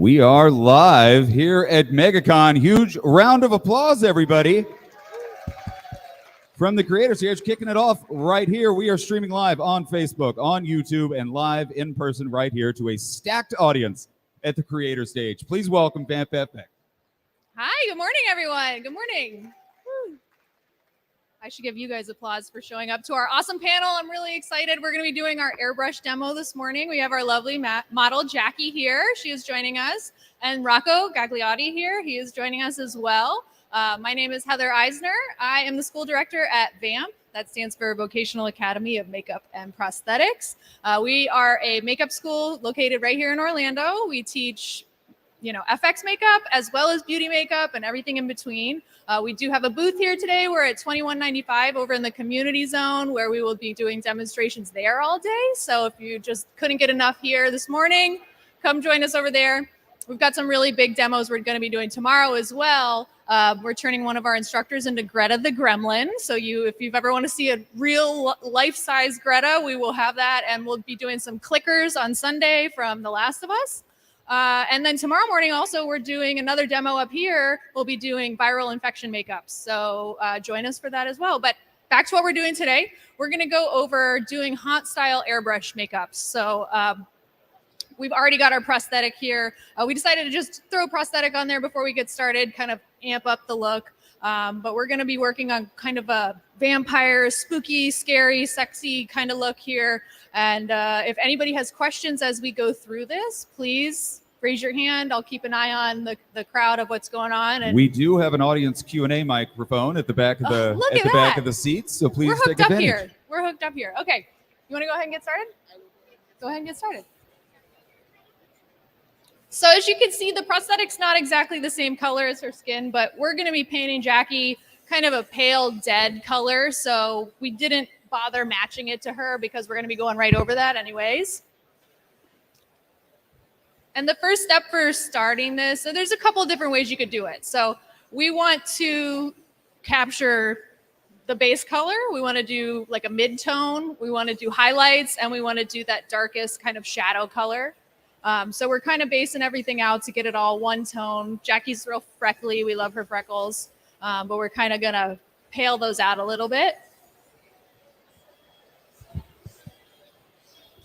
We are live here at MegaCon. Huge round of applause, everybody. From the creators here, kicking it off right here. We are streaming live on Facebook, on YouTube, and live in person right here to a stacked audience at the creator stage. Please welcome VampFx. Hi, good morning, everyone. Good morning. Woo. I should give you guys applause for showing up to our awesome panel. I'm really excited. We're going to be doing our airbrush demo this morning. We have our lovely model, Jackie, here. She is joining us. And Rocco Gagliotti here. He is joining us as well. My name is Heather Eisner. I am the school director at VAMP. That stands for Vocational Academy of Makeup and Prosthetics. We are a makeup school located right here in Orlando. We teach FX makeup as well as beauty makeup and everything in between. We do have a booth here today. We're at 2195 over in the community zone where we will be doing demonstrations there all day. So if you just couldn't get enough here this morning, come join us over there. We've got some really big demos we're going to be doing tomorrow as well. We're turning one of our instructors into Greta the Gremlin. So if you've ever want to see a real life-size Greta, we will have that. And we'll be doing some clickers on Sunday from The Last of Us. And then tomorrow morning also, we're doing another demo up here. We'll be doing viral infection makeups. So join us for that as well. But back to what we're doing today. We're going to go over doing haunt style airbrush makeups. So we've already got our prosthetic here. We decided to just throw a prosthetic on there before we get started, kind of amp up the look. But we're going to be working on kind of a vampire, spooky, scary, sexy kind of look here. And if anybody has questions as we go through this, please raise your hand. I'll keep an eye on the crowd of what's going on. And we do have an audience Q&A microphone at the back of the back of the seats, so please take advantage. Here. We're hooked up here. Okay, you want to go ahead and get started? Go ahead and get started. So as you can see, the prosthetic's not exactly the same color as her skin, but we're going to be painting Jackie kind of a pale dead color. So we didn't bother matching it to her because we're going to be going right over that anyways. And the first step for starting this, so there's a couple of different ways you could do it. So we want to capture the base color. We want to do like a mid-tone. We want to do highlights, and we want to do that darkest kind of shadow color. So we're kind of basing everything out to get it all one tone. Jackie's real freckly. We love her freckles. But we're kind of going to pale those out a little bit.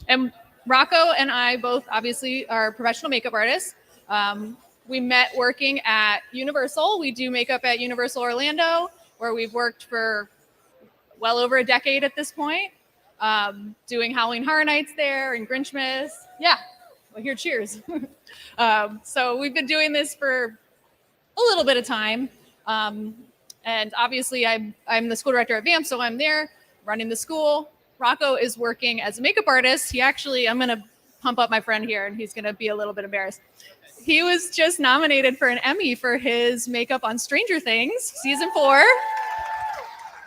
And Rocco and I both obviously are professional makeup artists. We met working at Universal. We do makeup at Universal Orlando, where we've worked for well over a decade at this point, doing Halloween Horror Nights there and Grinchmas. Yeah. Well, here, cheers. So we've been doing this for a little bit of time. And obviously I'm the school director at VAMP, so I'm there running the school. Rocco is working as a makeup artist. I'm going to pump up my friend here, and he's going to be a little bit embarrassed. He was just nominated for an Emmy for his makeup on Stranger Things, season 4.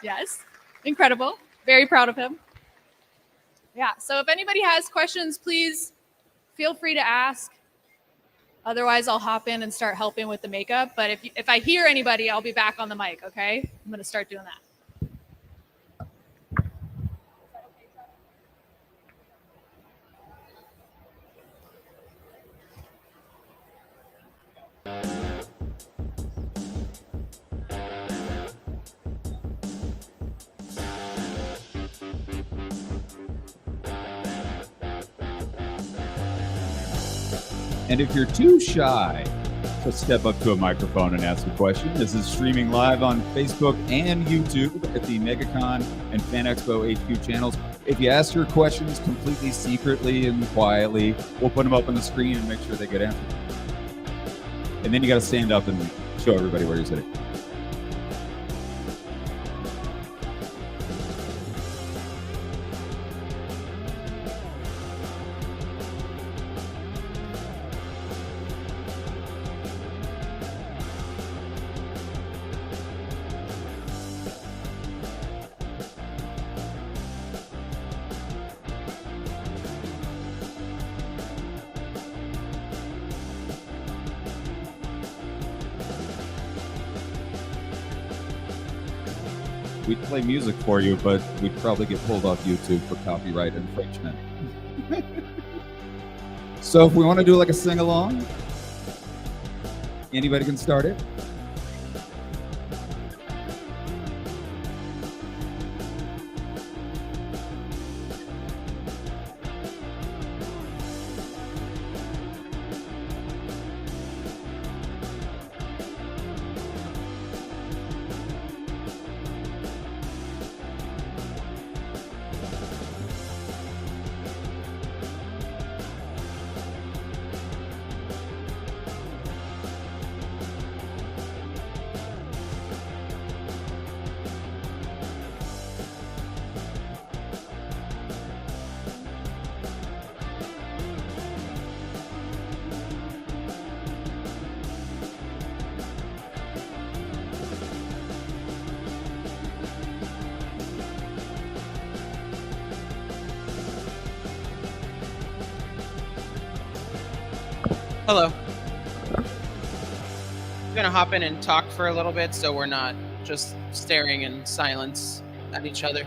Yes, incredible. Very proud of him. Yeah, so if anybody has questions, please feel free to ask. Otherwise, I'll hop in and start helping with the makeup. But if I hear anybody, I'll be back on the mic, okay? I'm going to start doing that. And if you're too shy to step up to a microphone and ask a question, this is streaming live on Facebook and YouTube at the MegaCon and Fan Expo HQ channels. If you ask your questions completely secretly and quietly, we'll put them up on the screen and make sure they get answered. And then you got to stand up and show everybody where you're sitting. We'd play music for you, but we'd probably get pulled off YouTube for copyright infringement. So if we want to do like a sing-along, Anybody can start it. Hello. I'm gonna hop in and talk for a little bit so we're not just staring in silence at each other.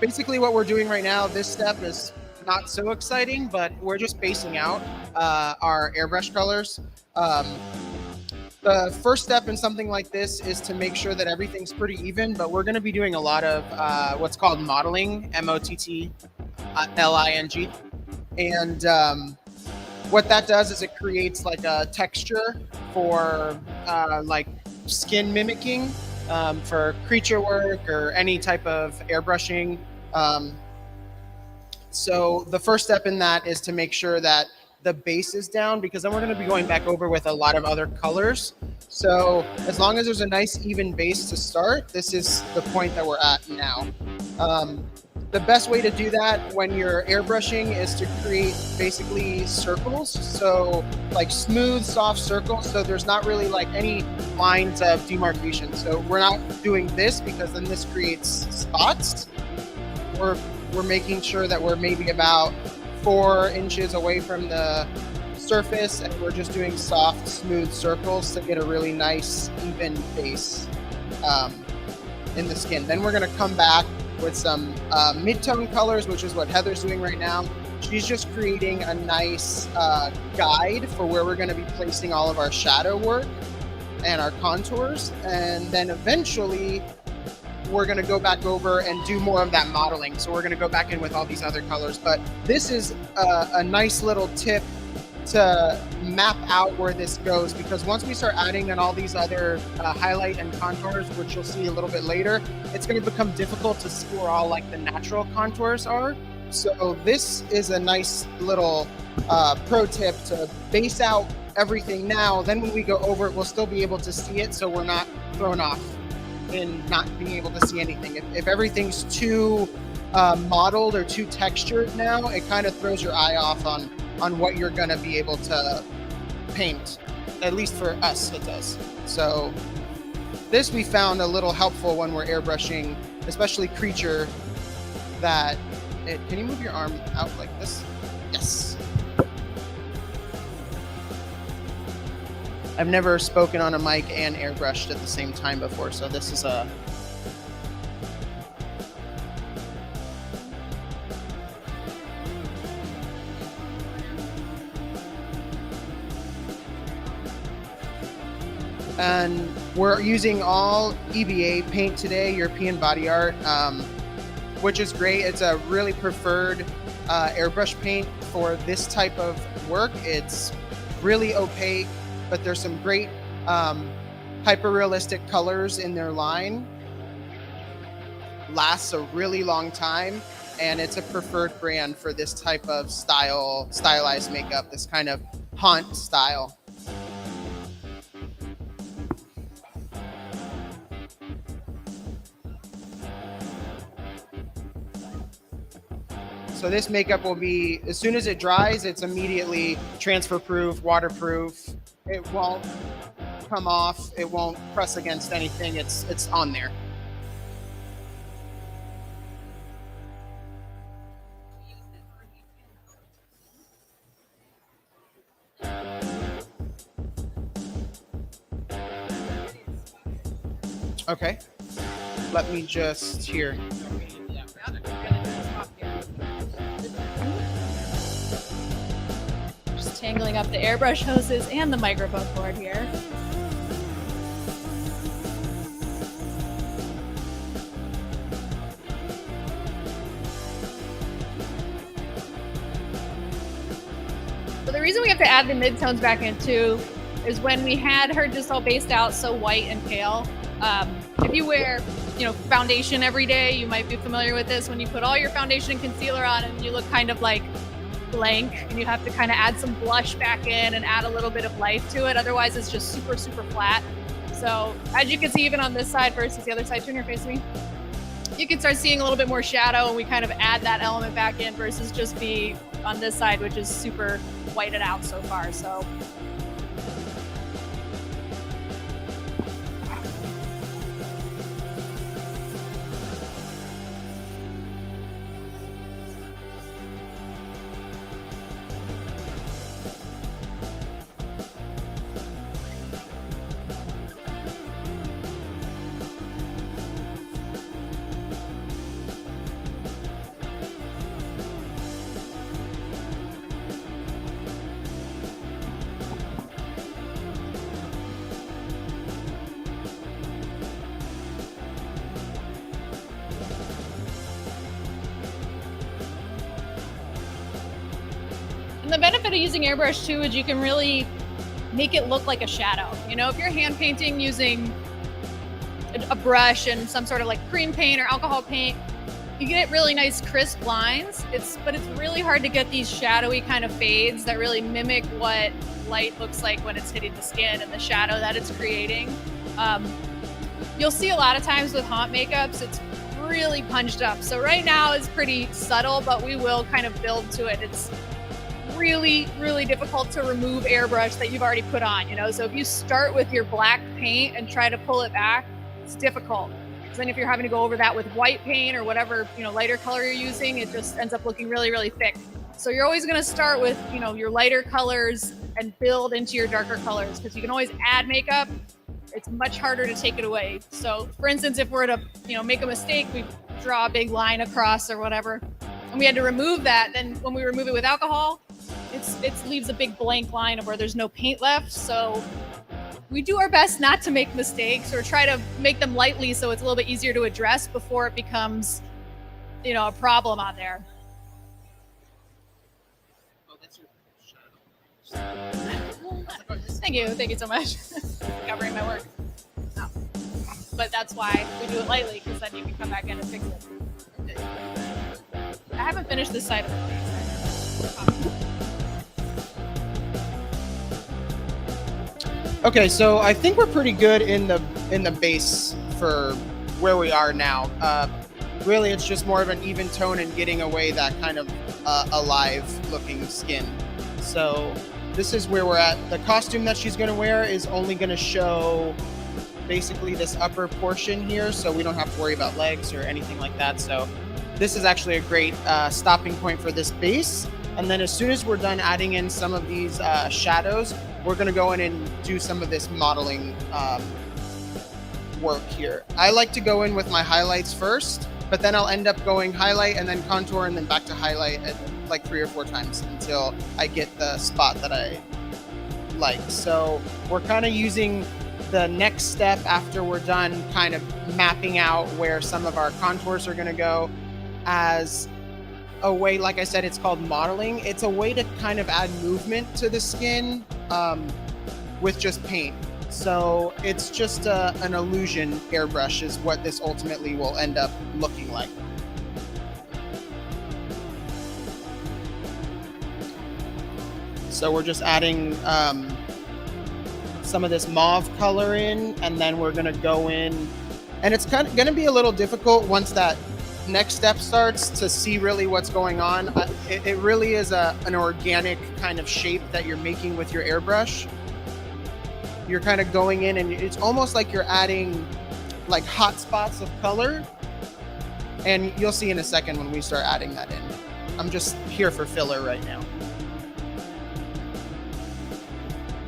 Basically what we're doing right now, this step is not so exciting, but we're just basing out our airbrush colors. The first step in something like this is to make sure that everything's pretty even, but we're gonna be doing a lot of what's called mottling, M-O-T-T-L-I-N-G. And what that does is it creates like a texture for like skin mimicking for creature work or any type of airbrushing. So the first step in that is to make sure that the base is down, because then we're going to be going back over with a lot of other colors. So as long as there's a nice even base to start, this is the point that we're at now. The best way to do that when you're airbrushing is to create basically circles. So like smooth, soft circles. So there's not really like any lines of demarcation. So we're not doing this because then this creates spots. We're making sure that we're maybe about 4 inches away from the surface, and we're just doing soft, smooth circles to get a really nice, even base in the skin. Then we're going to come back with some mid-tone colors, which is what Heather's doing right now. She's just creating a nice guide for where we're going to be placing all of our shadow work and our contours. And then eventually we're going to go back over and do more of that modeling. So we're going to go back in with all these other colors. But this is a nice little tip to map out where this goes, because once we start adding in all these other highlight and contours, which you'll see a little bit later, it's going to become difficult to see where all like the natural contours are. So this is a nice little pro tip to base out everything now. Then when we go over it, we'll still be able to see it, so we're not thrown off in not being able to see anything. If everything's too modeled or too textured now, it kind of throws your eye off on what you're going to be able to paint. At least for us, it does. So this we found a little helpful when we're airbrushing, especially creature, that it... Can you move your arm out like this? Yes. I've never spoken on a mic and airbrushed at the same time before, so this is a... And we're using all EBA paint today, European Body Art, which is great. It's a really preferred airbrush paint for this type of work. It's really opaque, but there's some great hyper-realistic colors in their line. Lasts a really long time, and it's a preferred brand for this type of stylized makeup, this kind of haunt style. So this makeup will be, as soon as it dries, it's immediately transfer proof, waterproof. It won't come off. It won't press against anything. It's on there. Okay. Let me just here. Just tangling up the airbrush hoses and the microphone cord here. So the reason we have to add the midtones back in too is when we had her just all based out so white and pale. If you wear, foundation every day, you might be familiar with this. When you put all your foundation and concealer on and you look kind of like blank, and you have to kind of add some blush back in and add a little bit of life to it. Otherwise, it's just super, super flat. So as you can see, even on this side versus the other side, turn your face to me. You can start seeing a little bit more shadow, and we kind of add that element back in versus just be on this side, which is super whited out so far. So and the benefit of using airbrush too is you can really make it look like a shadow. If you're hand painting using a brush and some sort of like cream paint or alcohol paint, you get really nice crisp lines. But it's really hard to get these shadowy kind of fades that really mimic what light looks like when it's hitting the skin and the shadow that it's creating. You'll see a lot of times with haunt makeups, it's really punched up. So right now it's pretty subtle, but we will kind of build to it. It's really, really difficult to remove airbrush that you've already put on, So if you start with your black paint and try to pull it back, it's difficult. Because then if you're having to go over that with white paint or whatever, lighter color you're using, it just ends up looking really, really thick. So you're always going to start with, your lighter colors and build into your darker colors, because you can always add makeup. It's much harder to take it away. So for instance, if we're to, make a mistake, we draw a big line across or whatever, and we had to remove that, then when we remove it with alcohol, it leaves a big blank line of where there's no paint left. So we do our best not to make mistakes, or try to make them lightly so it's a little bit easier to address before it becomes, a problem on there. Oh, that's your shadow. Thank you so much for covering my work. No. But that's why we do it lightly, because then you can come back in and fix it. Okay. I haven't finished this side of the face. Okay, so I think we're pretty good in the base for where we are now. Really, it's just more of an even tone and getting away that kind of alive-looking skin. So this is where we're at. The costume that she's going to wear is only going to show basically this upper portion here, so we don't have to worry about legs or anything like that. So this is actually a great stopping point for this base. And then as soon as we're done adding in some of these shadows, we're going to go in and do some of this modeling work here. I like to go in with my highlights first, but then I'll end up going highlight and then contour and then back to highlight like 3 or 4 times until I get the spot that I like. So we're kind of using the next step after we're done kind of mapping out where some of our contours are going to go as a way, like I said, it's called modeling. It's a way to kind of add movement to the skin with just paint. So it's just an illusion airbrush is what this ultimately will end up looking like. So we're just adding some of this mauve color in, and then we're gonna go in, and it's kind of gonna be a little difficult once that next step starts to see really what's going on. It really is an organic kind of shape that you're making with your airbrush. You're kind of going in and it's almost like you're adding like hot spots of color, and you'll see in a second when we start adding that in. I'm just here for filler right now.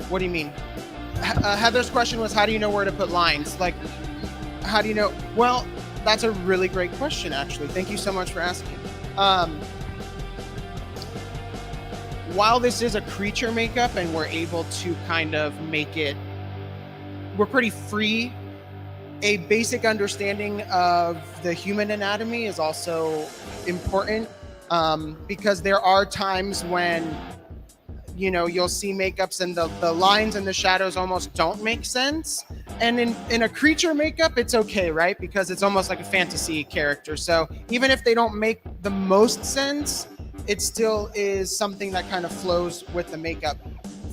What do you mean? Heather's question was, how do you know where to put lines? Like, how do you know? Well, that's a really great question, actually. Thank you so much for asking. while this is a creature makeup and we're able to kind of make it, we're pretty free, a basic understanding of the human anatomy is also important, because there are times when, you know, you'll see makeups and the lines and the shadows almost don't make sense. And in a creature makeup, it's okay, right? Because it's almost like a fantasy character. So even if they don't make the most sense, it still is something that kind of flows with the makeup.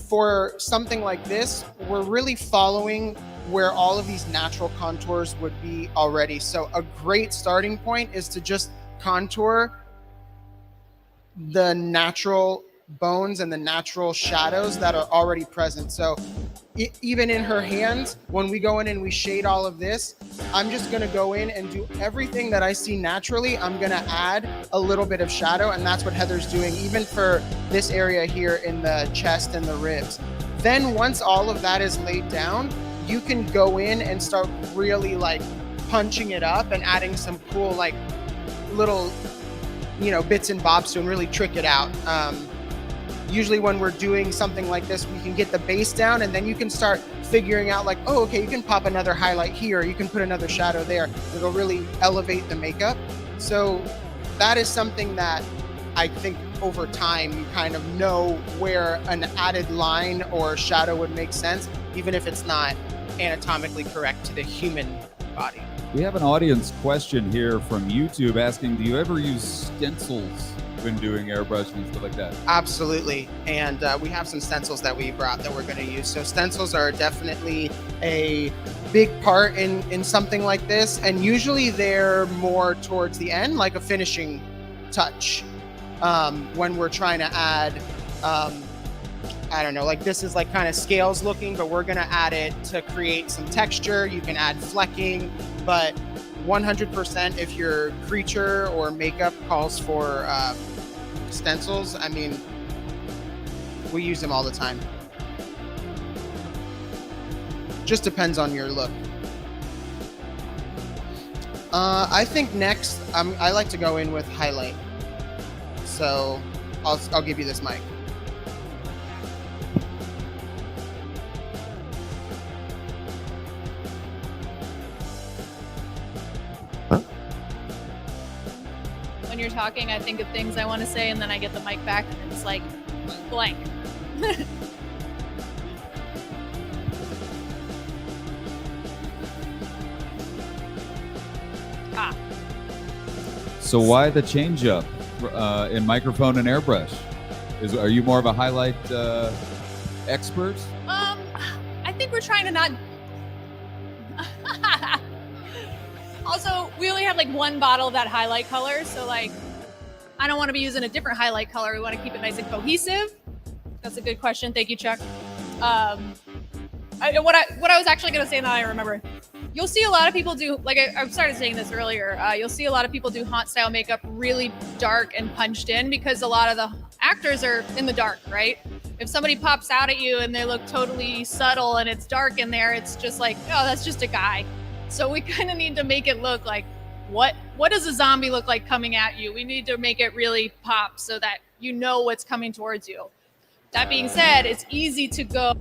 For something like this, we're really following where all of these natural contours would be already. So a great starting point is to just contour the natural bones and the natural shadows that are already present. So even in her hands, when we go in and we shade all of this, I'm just going to go in and do everything that I see naturally. I'm going to add a little bit of shadow, and that's what Heather's doing even for this area here in the chest and the ribs. Then once all of that is laid down, you can go in and start really like punching it up and adding some cool like little, you know, bits and bobs to really trick it out. Usually when we're doing something like this, we can get the base down, and then you can start figuring out like, oh, okay, you can pop another highlight here, you can put another shadow there. It'll really elevate the makeup. So that is something that I think over time you kind of know where an added line or shadow would make sense, even if it's not anatomically correct to the human body. We have an audience question here from YouTube asking, do you ever use stencils when doing airbrushing and stuff like that? Absolutely. And we have some stencils that we brought that we're going to use. So stencils are definitely a big part in something like this. And usually they're more towards the end, like a finishing touch. When we're trying to add, I don't know, like this is like kind of scales looking, but we're going to add it to create some texture. You can add flecking, but 100% if your creature or makeup calls for stencils, I mean, we use them all the time. Just depends on your look. I think next, I like to go in with highlight. So I'll give you this mic. When you're talking, I think of things I want to say, and then I get the mic back, and it's like blank. So why the change up in microphone and airbrush? Are you more of a highlight expert? I think we're trying to not. Also, we only have like one bottle of that highlight color, so like, I don't want to be using a different highlight color. We want to keep it nice and cohesive. That's a good question. Thank you, Chuck. What I was actually going to say, now I remember. You'll see a lot of people do, like I started saying this earlier, you'll see a lot of people do haunt style makeup really dark and punched in because a lot of the actors are in the dark, right? If somebody pops out at you and they look totally subtle and it's dark in there, it's just like, oh, that's just a guy. So we kind of need to make it look like, what does a zombie look like coming at you? We need to make it really pop so that you know what's coming towards you. That being said, it's easy to go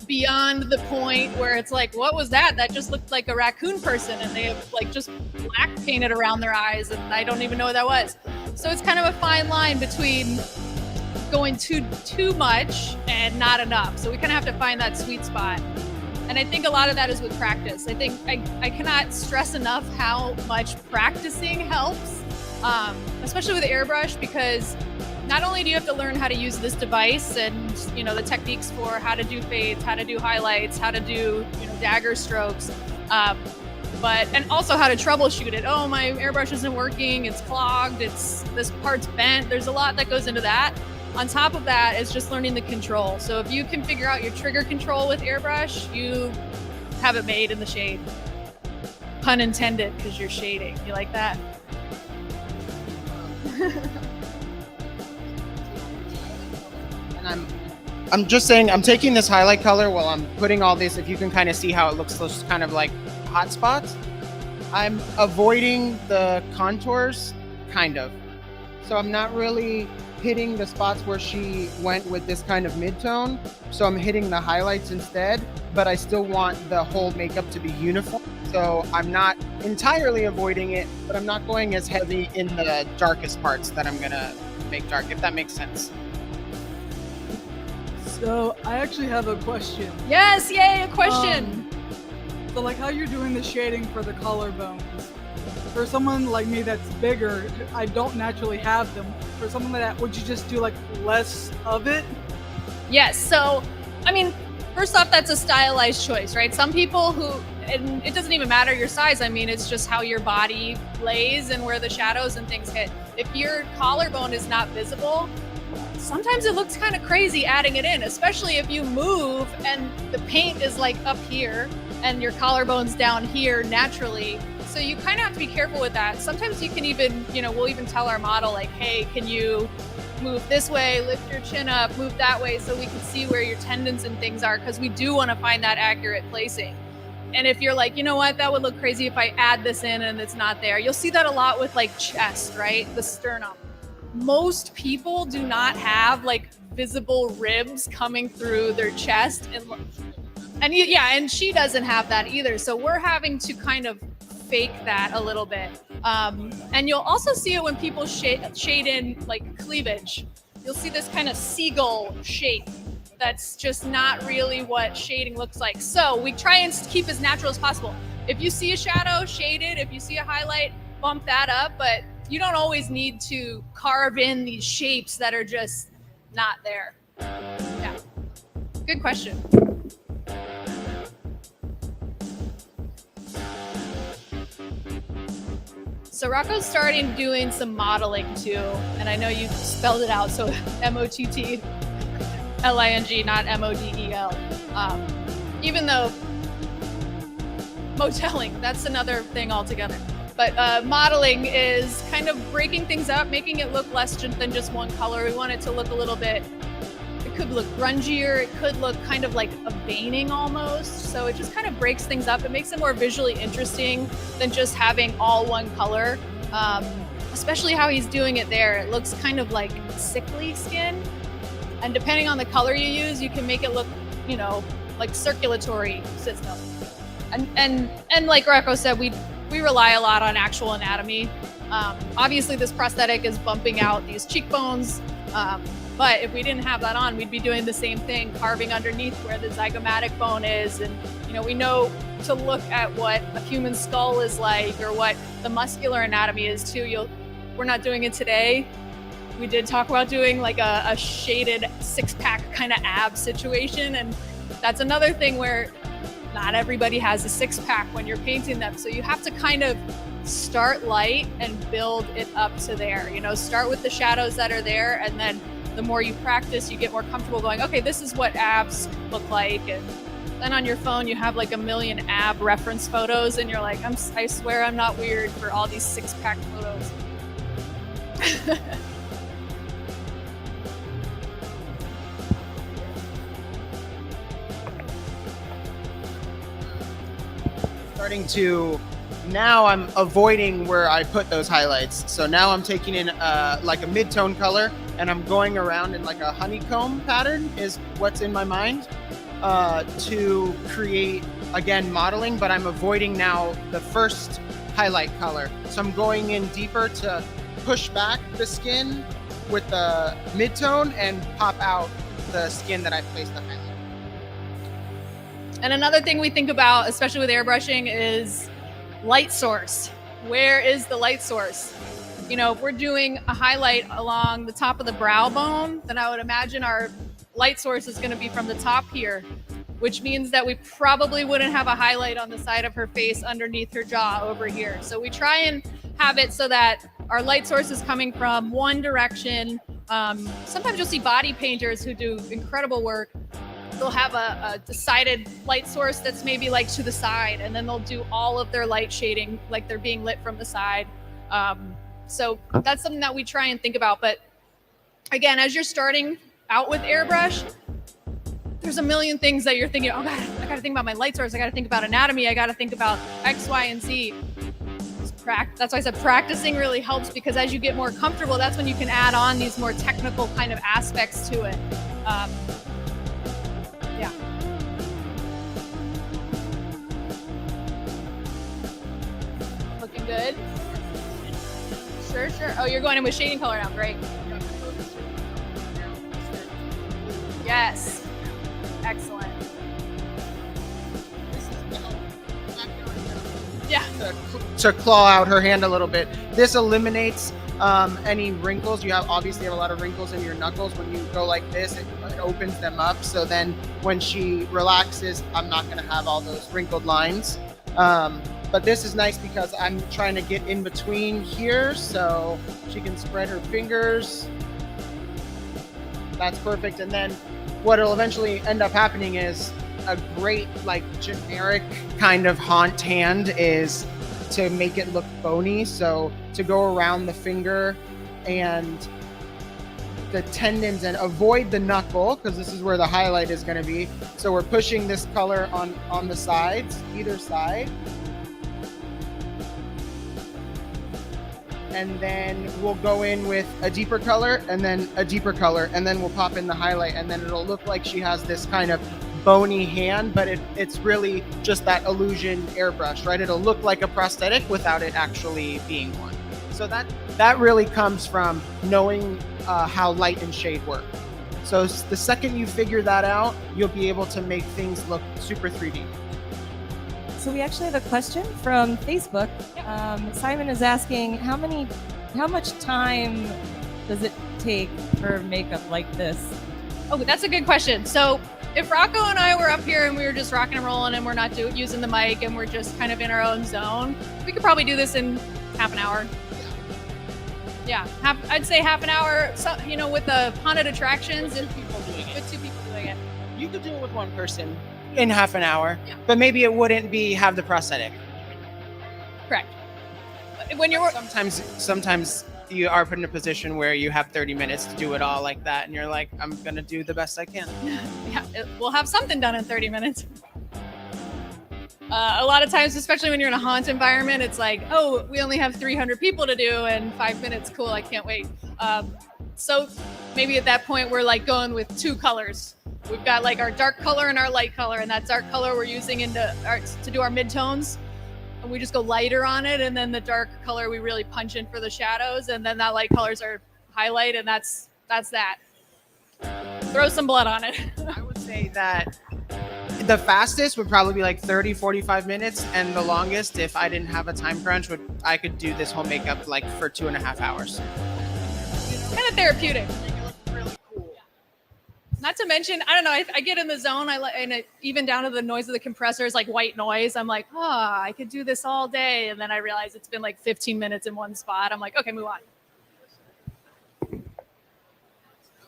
beyond the point where it's like, what was that? That just looked like a raccoon person, and they have like just black painted around their eyes, and I don't even know what that was. So it's kind of a fine line between going too much and not enough. So we kind of have to find that sweet spot. And I think a lot of that is with practice. I think I cannot stress enough how much practicing helps, especially with airbrush, because not only do you have to learn how to use this device and, you know, the techniques for how to do fades, how to do highlights, how to do, you know, dagger strokes, and also how to troubleshoot it. Oh, my airbrush isn't working. It's clogged. This part's bent. There's a lot that goes into that. On top of that is just learning the control. So if you can figure out your trigger control with airbrush, you have it made in the shade. Pun intended, because you're shading. You like that? And I'm just saying, I'm taking this highlight color while I'm putting all this, if you can kind of see how it looks, those kind of like hot spots. I'm avoiding the contours, kind of. So I'm not really hitting the spots where she went with this kind of mid-tone. So I'm hitting the highlights instead, but I still want the whole makeup to be uniform. So I'm not entirely avoiding it, but I'm not going as heavy in the darkest parts that I'm gonna make dark, if that makes sense. So I actually have a question. Yes, yay, a question. So like how you're doing the shading for the collarbones. For someone like me that's bigger, I don't naturally have them. For someone like that, would you just do like less of it? Yes. So, I mean, first off, that's a stylized choice, right? Some people who, and it doesn't even matter your size. I mean, it's just how your body lays and where the shadows and things hit. If your collarbone is not visible, sometimes it looks kind of crazy adding it in, especially if you move and the paint is like up here and your collarbone's down here naturally. So you kind of have to be careful with that. Sometimes you can even, we'll even tell our model like, hey, can you move this way, lift your chin up, move that way so we can see where your tendons and things are, because we do want to find that accurate placing. And if you're like, you know what, that would look crazy if I add this in and it's not there. You'll see that a lot with like chest, right? The sternum. Most people do not have like visible ribs coming through their chest. And she doesn't have that either. So we're having to kind of fake that a little bit. And you'll also see it when people shade in like cleavage. You'll see this kind of seagull shape. That's just not really what shading looks like. So we try and keep as natural as possible. If you see a shadow, shade it. If you see a highlight, bump that up. But you don't always need to carve in these shapes that are just not there. Yeah. Good question. So Rocco's starting doing some modeling too, and I know you spelled it out, so MOTTLING, not MODEL. Even though motelling, that's another thing altogether. But modeling is kind of breaking things up, making it look less than just one color. We want it to look a little bit, it could look grungier, it could look kind of like a veining almost. So it just kind of breaks things up. It makes it more visually interesting than just having all one color. Especially how he's doing it there. It looks kind of like sickly skin. And depending on the color you use, you can make it look, like circulatory system. And like Rocco said, we rely a lot on actual anatomy. Obviously this prosthetic is bumping out these cheekbones. But if we didn't have that on, we'd be doing the same thing, carving underneath where the zygomatic bone is. And, we know to look at what a human skull is like or what the muscular anatomy is too. We're not doing it today. We did talk about doing like a shaded six-pack kind of ab situation. And that's another thing where not everybody has a six-pack when you're painting them. So you have to kind of start light and build it up to there. Start with the shadows that are there, and then the more you practice, you get more comfortable going, okay, this is what abs look like. And then on your phone, you have like a million ab reference photos, and you're like, I swear I'm not weird for all these six-pack photos. Now I'm avoiding where I put those highlights. So now I'm taking in like a mid-tone color, and I'm going around in like a honeycomb pattern is what's in my mind to create, again, modeling, but I'm avoiding now the first highlight color. So I'm going in deeper to push back the skin with the mid-tone and pop out the skin that I placed the highlight. And another thing we think about, especially with airbrushing, is light source. Where is the light source? If we're doing a highlight along the top of the brow bone, then I would imagine our light source is going to be from the top here, which means that we probably wouldn't have a highlight on the side of her face underneath her jaw over here. So we try and have it so that our light source is coming from one direction. Sometimes you'll see body painters who do incredible work. They'll have a decided light source that's maybe like to the side, and then they'll do all of their light shading like they're being lit from the side. So that's something that we try and think about. But again, as you're starting out with airbrush, there's a million things that you're thinking, oh God, I gotta think about my light source. I gotta think about anatomy. I gotta think about X, Y, and Z. That's why I said practicing really helps, because as you get more comfortable, that's when you can add on these more technical kind of aspects to it. Yeah. Looking good. Sure, sure. Oh, you're going in with shading color now. Great. Yes. Excellent. Yeah. To claw out her hand a little bit. This eliminates any wrinkles. You obviously have a lot of wrinkles in your knuckles. When you go like this, it opens them up. So then when she relaxes, I'm not going to have all those wrinkled lines. But this is nice because I'm trying to get in between here so she can spread her fingers. That's perfect. And then what will eventually end up happening is a great, like, generic kind of haunt hand is to make it look bony. So to go around the finger and the tendons and avoid the knuckle, because this is where the highlight is going to be. So we're pushing this color on the sides, either side. And then we'll go in with a deeper color and then a deeper color, and then we'll pop in the highlight, and then it'll look like she has this kind of bony hand, but it's really just that illusion airbrush, right? It'll look like a prosthetic without it actually being one. So that really comes from knowing how light and shade work. So the second you figure that out, you'll be able to make things look super 3D. So we actually have a question from Facebook. Simon is asking, how much time does it take for makeup like this? Oh, that's a good question. So if Rocco and I were up here and we were just rocking and rolling and we're not using the mic and we're just kind of in our own zone, we could probably do this in half an hour. Yeah, I'd say half an hour. So, you know, with the haunted attractions, with 2 people doing it. You could do it with one person in half an hour, but maybe it wouldn't have the prosthetic. Correct. When you're sometimes you are put in a position where you have 30 minutes to do it all like that, and you're like, I'm gonna do the best I can. Yeah, we'll have something done in 30 minutes. A lot of times, especially when you're in a haunt environment, it's like, oh, we only have 300 people to do in 5 minutes. Cool, I can't wait. So maybe at that point, we're like going with 2 colors. We've got like our dark color and our light color, and that dark color we're using to do our midtones. And we just go lighter on it, and then the dark color we really punch in for the shadows, and then that light color's our highlight, and that's that. Throw some blood on it. I would say that the fastest would probably be like 30, 45 minutes, and the longest, if I didn't have a time crunch, I could do this whole makeup like for 2.5 hours. Kind of therapeutic. Make it look really cool. Not to mention, I don't know, I get in the zone, even down to the noise of the compressors, like white noise. I'm like, I could do this all day. And then I realize it's been like 15 minutes in one spot. I'm like, okay, move on. I'm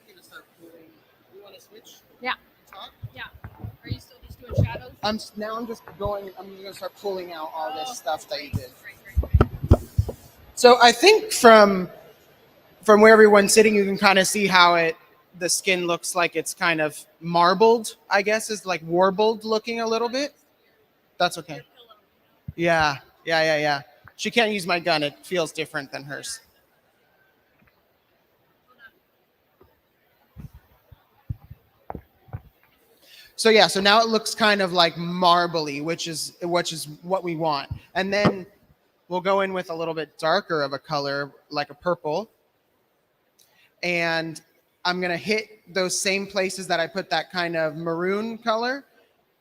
gonna start pulling. You want to switch? Yeah. Talk? Yeah. Are you still just doing shadows? I'm just going to start pulling out all this stuff that you did. Great. So I think from where everyone's sitting, you can kind of see how the skin looks like it's kind of marbled, I guess, is like warbled looking a little bit. That's okay. Yeah. She can't use my gun. It feels different than hers. So yeah, so now it looks kind of like marbly, which is what we want. And then we'll go in with a little bit darker of a color, like a purple. And I'm going to hit those same places that I put that kind of maroon color.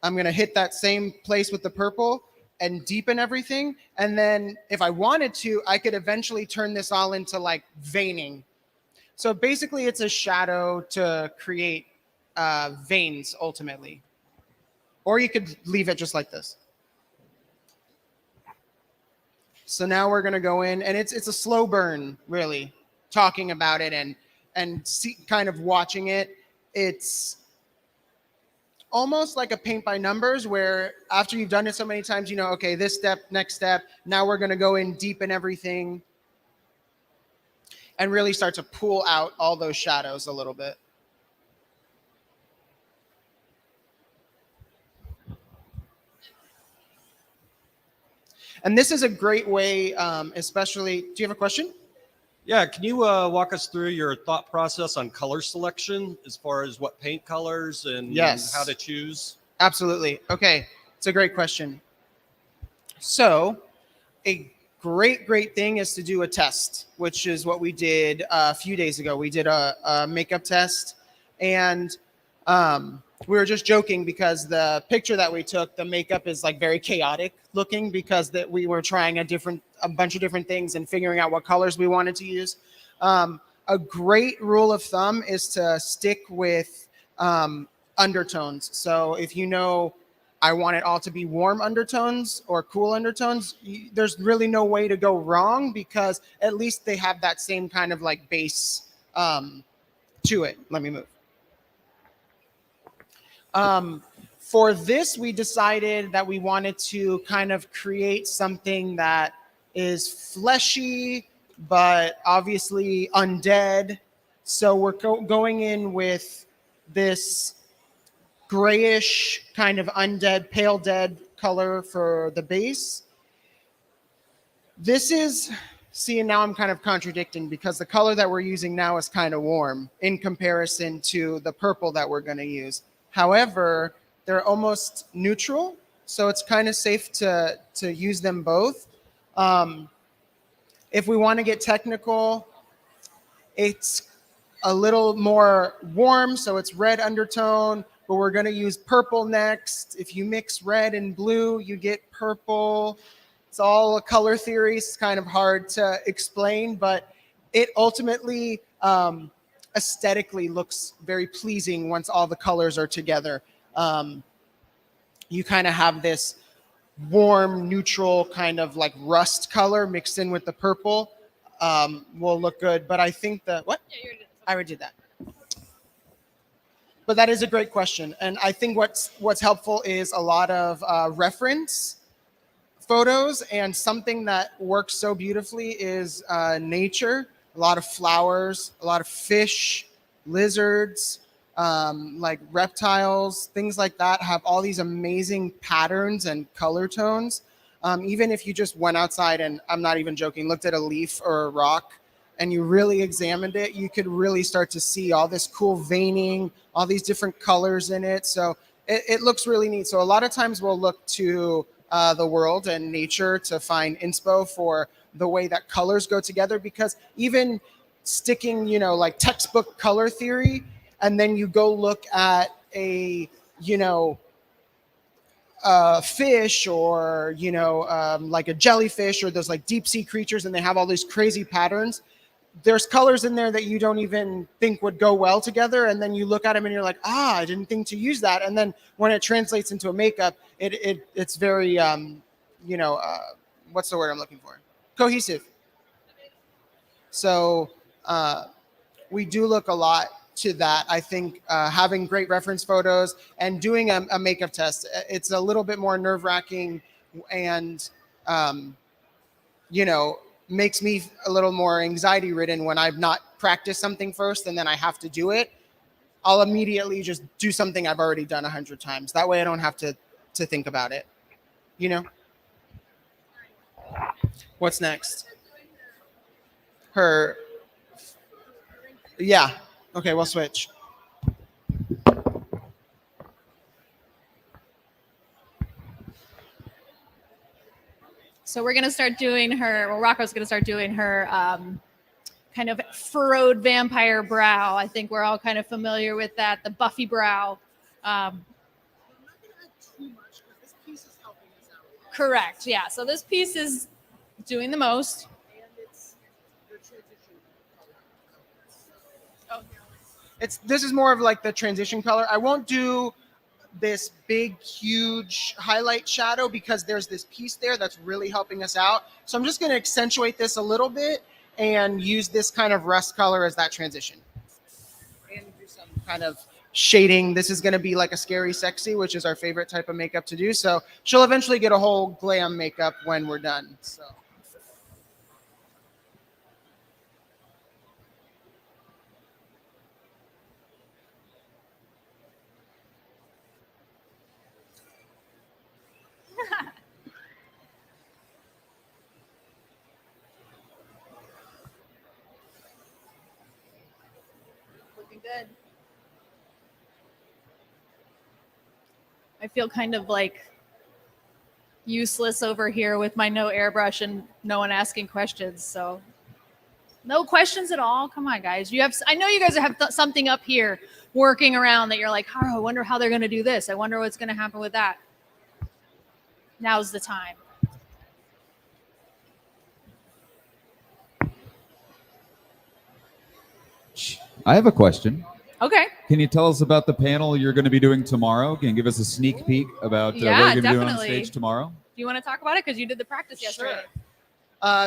I'm going to hit that same place with the purple and deepen everything. And then if I wanted to, I could eventually turn this all into like veining. So basically it's a shadow to create veins ultimately. Or you could leave it just like this. So now we're going to go in, and it's a slow burn, really, talking about it and kind of watching it. It's almost like a paint by numbers, where after you've done it so many times, you know, okay, this step, next step, now we're going to go in deep in everything and really start to pull out all those shadows a little bit. And this is a great way, especially, do you have a question? Yeah, can you walk us through your thought process on color selection as far as what paint colors and Yes. how to choose? Absolutely. Okay, it's a great question. So, a great thing is to do a test, which is what we did a few days ago. We did a makeup test, and we were just joking because the picture that we took, the makeup is like very chaotic looking because that we were trying a bunch of different things and figuring out what colors we wanted to use. A great rule of thumb is to stick with undertones. So if you know I want it all to be warm undertones or cool undertones, there's really no way to go wrong because at least they have that same kind of like base to it. Let me move. For this, we decided that we wanted to kind of create something that is fleshy, but obviously undead. So we're going in with this grayish kind of undead, pale dead color for the base. This is, see, and now I'm kind of contradicting because the color that we're using now is kind of warm in comparison to the purple that we're going to use. However, they're almost neutral, so it's kind of safe to use them both. If we want to get technical, it's a little more warm, so it's red undertone, but we're going to use purple next. If you mix red and blue, you get purple. It's all a color theory. It's kind of hard to explain, but it ultimately aesthetically looks very pleasing once all the colors are together. You kind of have this warm, neutral kind of like rust color mixed in with the purple. Will look good, but I think that, what? Yeah, you're I already did that. But that is a great question. And I think what's helpful is a lot of reference photos, and something that works so beautifully is nature. A lot of flowers, a lot of fish, lizards, like reptiles, things like that have all these amazing patterns and color tones. Even if you just went outside and, I'm not even joking, looked at a leaf or a rock and you really examined it, you could really start to see all this cool veining, all these different colors in it. So it looks really neat. So a lot of times we'll look to the world and nature to find inspo for the way that colors go together, because even sticking, like textbook color theory, and then you go look at a, fish or, like a jellyfish or those like deep sea creatures, and they have all these crazy patterns. There's colors in there that you don't even think would go well together. And then you look at them and you're like, I didn't think to use that. And then when it translates into a makeup, it's very, what's the word I'm looking for? Cohesive. So we do look a lot to that. I think having great reference photos and doing a makeup test, it's a little bit more nerve-wracking and, makes me a little more anxiety ridden when I've not practiced something first and then I have to do it. I'll immediately just do something I've already done 100 times. That way I don't have to think about it. What's next? Yeah. Okay, we'll switch. So we're going to start doing Rocco's going to start doing her kind of furrowed vampire brow. I think we're all kind of familiar with that, the Buffy brow. Correct, yeah. So this piece is doing the most. This is more of like the transition color. I won't do this big, huge highlight shadow because there's this piece there that's really helping us out. So I'm just going to accentuate this a little bit and use this kind of rust color as that transition. And do some kind of shading. This is going to be like a scary sexy, which is our favorite type of makeup to do. So she'll eventually get a whole glam makeup when we're done. So. good. I feel kind of like useless over here with my no airbrush and no one asking questions. So no questions at all. Come on, guys. I know you guys have something up here working around that you're like, oh, I wonder how they're going to do this. I wonder what's going to happen with that. Now's the time. I have a question. Okay. Can you tell us about the panel you're going to be doing tomorrow? Can you give us a sneak peek about what you're going to be doing on definitely. stage tomorrow? Do you want to talk about it? Because you did the practice yesterday.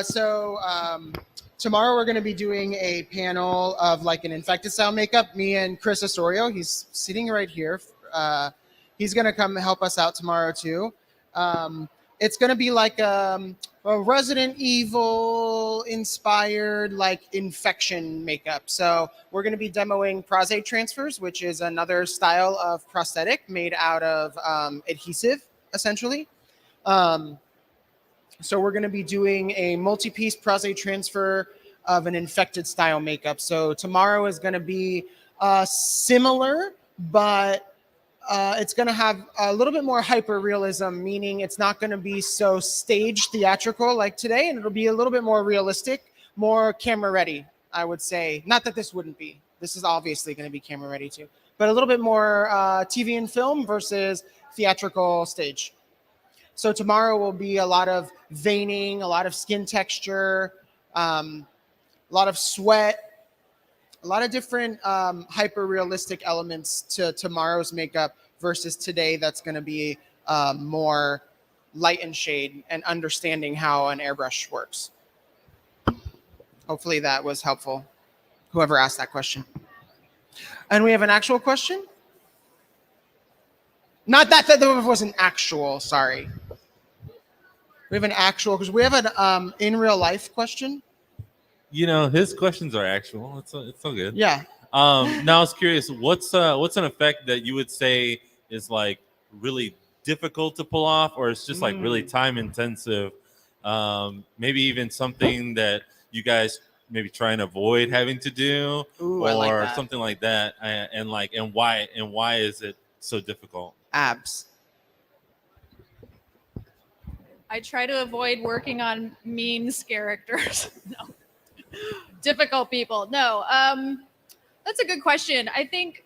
So tomorrow we're going to be doing a panel of like an infected style makeup. Me and Chris Osorio, he's sitting right here. He's going to come help us out tomorrow too. It's going to be like a Resident Evil inspired like infection makeup. So we're going to be demoing prostate transfers, which is another style of prosthetic made out of adhesive, essentially. So we're going to be doing a multi-piece prostate transfer of an infected style makeup. So tomorrow is going to be similar, but it's going to have a little bit more hyper realism, meaning it's not going to be so stage theatrical like today, and it'll be a little bit more realistic, more camera ready, I would say. Not that this wouldn't be. This is obviously going to be camera ready too, but a little bit more TV and film versus theatrical stage. So tomorrow will be a lot of veining, a lot of skin texture, a lot of sweat, a lot of different hyper realistic elements to tomorrow's makeup versus today. That's going to be more light and shade and understanding how an airbrush works. Hopefully that was helpful, whoever asked that question. And we have an actual question? Not that wasn't actual, sorry. We have an actual, because we have an in real life question. You know, his questions are actual. It's all good. Yeah. Now I was curious, what's an effect that you would say is like really difficult to pull off, or it's just like really time intensive? Maybe even something that you guys maybe try and avoid having to do, Ooh, I like or that. something like that. And why is it so difficult? Abs. I try to avoid working on mean characters. No. Difficult people. No. That's a good question. I think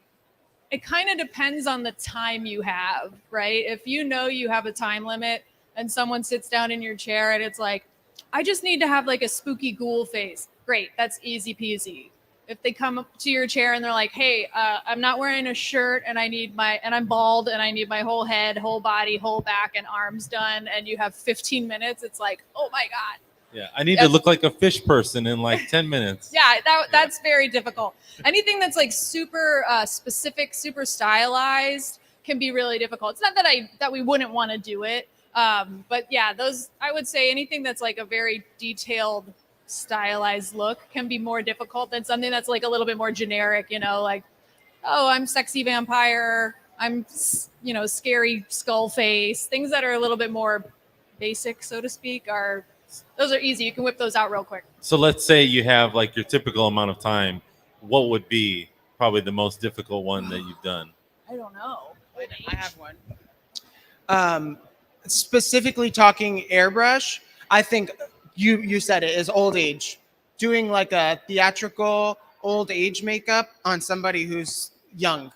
it kind of depends on the time you have, right? If you know you have a time limit and someone sits down in your chair and it's like, I just need to have like a spooky ghoul face. Great. That's easy peasy. If they come up to your chair and they're like, hey, I'm not wearing a shirt and I'm bald and I need my whole head, whole body, whole back and arms done, and you have 15 minutes, it's like, oh my God. Yeah, I need to look like a fish person in like 10 minutes. Yeah, that's very difficult. Anything that's like super specific, super stylized can be really difficult. It's not that we wouldn't want to do it, but yeah, I would say anything that's like a very detailed, stylized look can be more difficult than something that's like a little bit more generic. You know, like, oh, I'm sexy vampire. I'm scary skull face. Things that are a little bit more basic, so to speak, those are easy. You can whip those out real quick. So let's say you have like your typical amount of time. What would be probably the most difficult one that you've done? I don't know. I have one. Specifically talking airbrush, I think you said it is old age. Doing like a theatrical old age makeup on somebody who's young.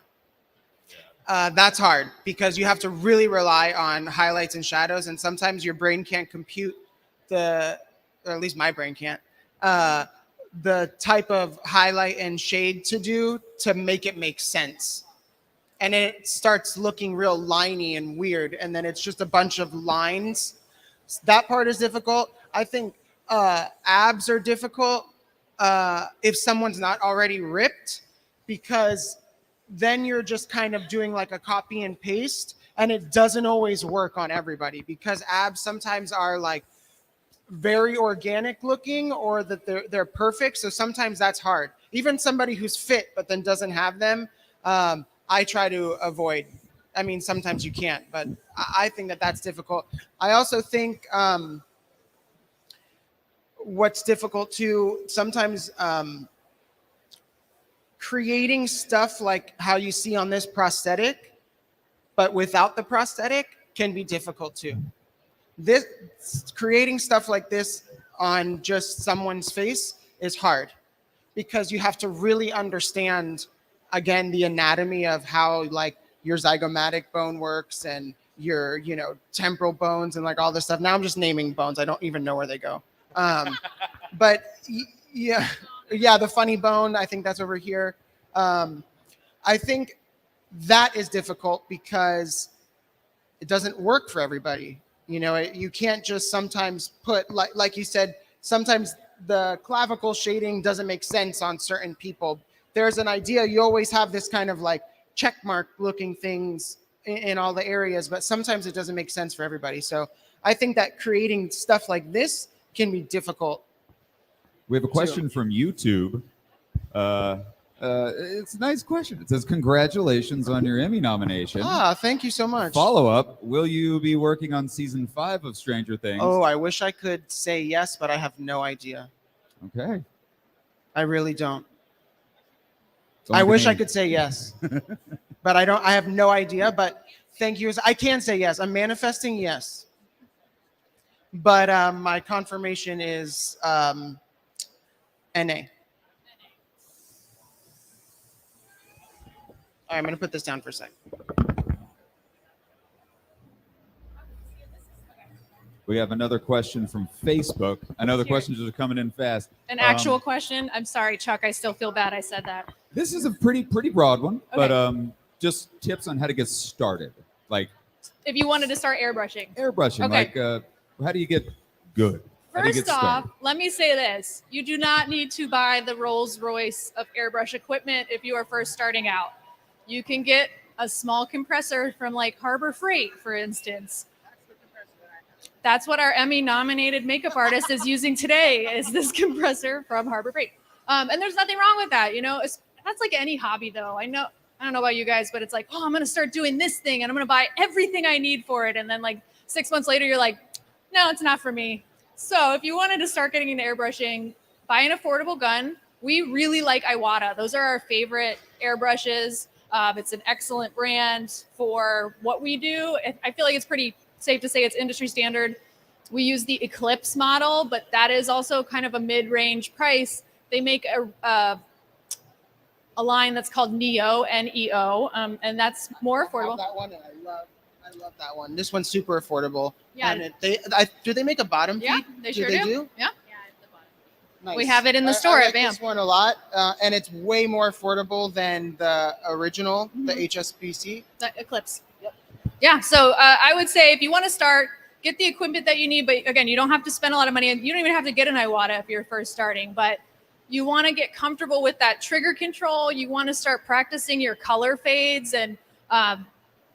That's hard because you have to really rely on highlights and shadows, and sometimes your brain can't compute or at least my brain can't, the type of highlight and shade to do to make it make sense. And it starts looking real liney and weird, and then it's just a bunch of lines. That part is difficult. I think abs are difficult if someone's not already ripped, because then you're just kind of doing like a copy and paste, and it doesn't always work on everybody because abs sometimes are like very organic looking, or that they're perfect. So sometimes that's hard. Even somebody who's fit but then doesn't have them, I try to avoid. I mean, sometimes you can't, but I think that's difficult. I also think what's difficult too, sometimes creating stuff like how you see on this prosthetic, but without the prosthetic can be difficult too. This creating stuff like this on just someone's face is hard because you have to really understand, again, the anatomy of how like your zygomatic bone works and your, you know, temporal bones and like all this stuff. Now I'm just naming bones. I don't even know where they go. But yeah, the funny bone, I think that's over here. I think that is difficult because it doesn't work for everybody. You know, you can't just sometimes put, like you said, sometimes the clavicle shading doesn't make sense on certain people. There's an idea, you always have this kind of like check mark looking things in all the areas, but sometimes it doesn't make sense for everybody. So I think that creating stuff like this can be difficult. We have a question from YouTube. It's a nice question. It says, congratulations on your Emmy nomination. Thank you so much. Follow up, will you be working on season 5 of Stranger Things? Oh, I wish I could say yes, but I have no idea. Okay. I really don't. So I wish I could say yes, but I don't. I have no idea, but thank you. I can say yes. I'm manifesting yes. But my confirmation is NA. All right, I'm going to put this down for a sec. We have another question from Facebook. I know the questions are coming in fast. An actual question. I'm sorry, Chuck. I still feel bad I said that. This is a pretty broad one, but just tips on how to get started. Like if you wanted to start airbrushing. Airbrushing, Okay. like how do you get good? First off, let me say this. You do not need to buy the Rolls Royce of airbrush equipment if you are first starting out. You can get a small compressor from like Harbor Freight, for instance. That's what our Emmy-nominated makeup artist is using today, is this compressor from Harbor Freight. And there's nothing wrong with that, you know. That's like any hobby, though. I don't know about you guys, but it's like, oh, I'm going to start doing this thing, and I'm going to buy everything I need for it. And then like 6 months later, you're like, no, it's not for me. So if you wanted to start getting into airbrushing, buy an affordable gun. We really like Iwata. Those are our favorite airbrushes. It's an excellent brand for what we do. I feel like it's pretty safe to say it's industry standard. We use the Eclipse model, but that is also kind of a mid-range price. They make a line that's called Neo, N-E-O, and that's more affordable. I love that one, and I love that one. This one's super affordable. Yeah. And do they make a bottom feed? Yeah, they sure do. Yeah. Nice. We have it in the store I at VAMP. this one a lot, and it's way more affordable than the original, the HSBC. The Eclipse. Yep. Yeah, so I would say if you want to start, get the equipment that you need. But again, you don't have to spend a lot of money. You don't even have to get an Iwata if you're first starting. But you want to get comfortable with that trigger control. You want to start practicing your color fades. And,